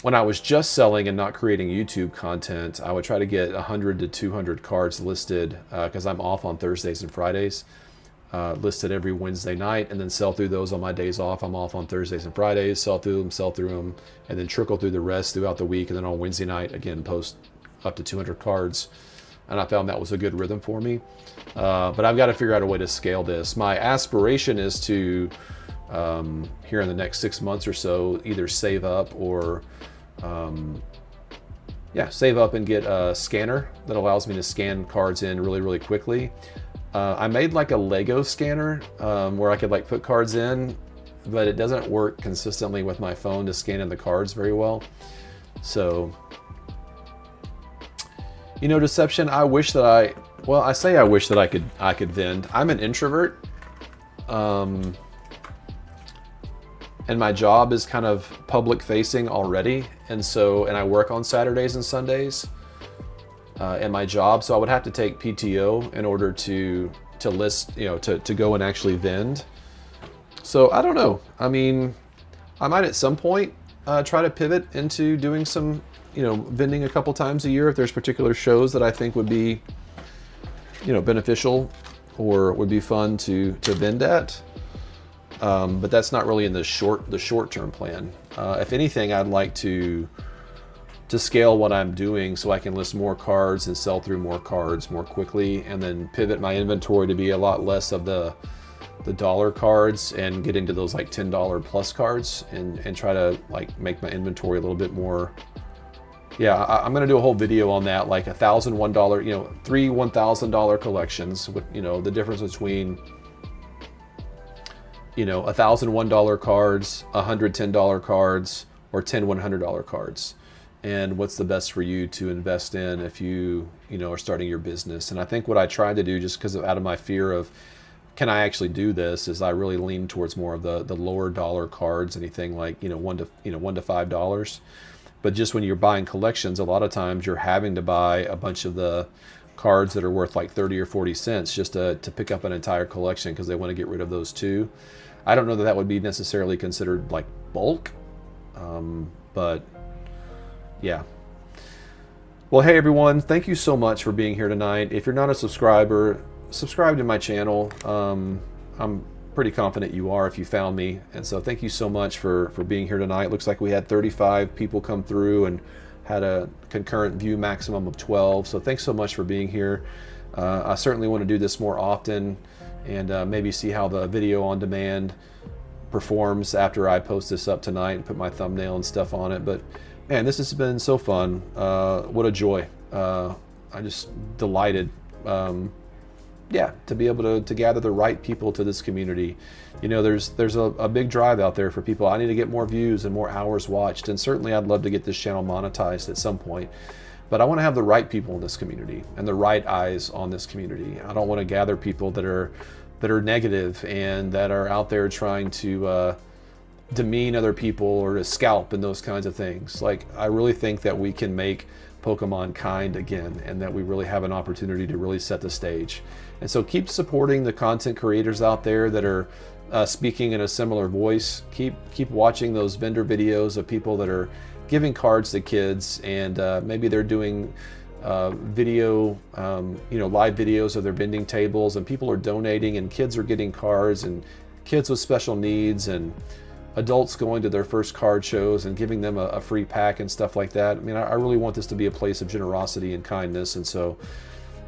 [SPEAKER 1] When I was just selling and not creating YouTube content, I would try to get 100 to 200 cards listed because I'm off on Thursdays and Fridays, listed every Wednesday night, and then sell through those on my days off. I'm off on Thursdays and Fridays, sell through them, and then trickle through the rest throughout the week. And then on Wednesday night, again, post up to 200 cards. And I found that was a good rhythm for me. But I've got to figure out a way to scale this. My aspiration is to, here in the next 6 months or so, either save up or, save up and get a scanner that allows me to scan cards in really, really quickly. I made like a Lego scanner where I could like put cards in, but it doesn't work consistently with my phone to scan in the cards very well. So, you know, Deception, I wish that I wish that I could vend. I'm an introvert. and my job is kind of public facing already. And I work on Saturdays and Sundays in my job. So I would have to take PTO in order to list, to go and actually vend. So I don't know. I mean, I might at some point try to pivot into doing some, vending a couple times a year if there's particular shows that I think would be, beneficial or would be fun to vend at. But that's not really in the short-term plan. If anything, I'd like to scale what I'm doing so I can list more cards and sell through more cards more quickly, and then pivot my inventory to be a lot less of the dollar cards and get into those like $10 plus cards and try to like make my inventory a little bit more. Yeah, I'm gonna do a whole video on that, like $1,001, 3 $1,000 collections with, the difference between, $1,001 cards, $110 cards, or 10 $100 cards, and what's the best for you to invest in if you, are starting your business. And I think what I tried to do, just because out of my fear of, can I actually do this, is I really lean towards more of the lower dollar cards, anything like, $1 to $5. But just when you're buying collections, a lot of times you're having to buy a bunch of the cards that are worth like 30 or 40 cents just to pick up an entire collection because they want to get rid of those too. I don't know that would be necessarily considered like bulk, but yeah. Well, hey everyone, thank you so much for being here tonight. If you're not a subscriber, subscribe to my channel. I'm pretty confident you are if you found me, and so thank you so much for being here tonight. Looks like we had 35 people come through and had a concurrent view maximum of 12, so thanks so much for being here. I certainly want to do this more often and maybe see how the video on demand performs after I post this up tonight and put my thumbnail and stuff on it. But man, this has been so fun. What a joy. I'm just delighted to be able to gather the right people to this community. There's a big drive out there for people. I need to get more views and more hours watched, and certainly I'd love to get this channel monetized at some point. But I want to have the right people in this community and the right eyes on this community. I don't want to gather people that are negative and that are out there trying to demean other people or to scalp and those kinds of things. Like, I really think that we can make Pokemon kind again, and that we really have an opportunity to really set the stage. And so keep supporting the content creators out there that are speaking in a similar voice. Keep watching those vendor videos of people that are giving cards to kids, and maybe they're doing live videos of their vending tables, and people are donating, and kids are getting cards, and kids with special needs, and adults going to their first card shows and giving them a free pack and stuff like that. I mean, I really want this to be a place of generosity and kindness. And so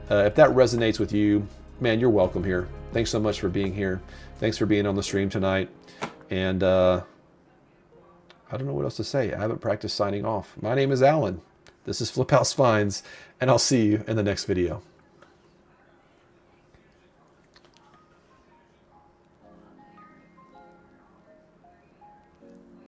[SPEAKER 1] if that resonates with you, man, you're welcome here. Thanks so much for being here. Thanks for being on the stream tonight. And I don't know what else to say. I haven't practiced signing off. My name is Alan. This is Flip House Finds, and I'll see you in the next video.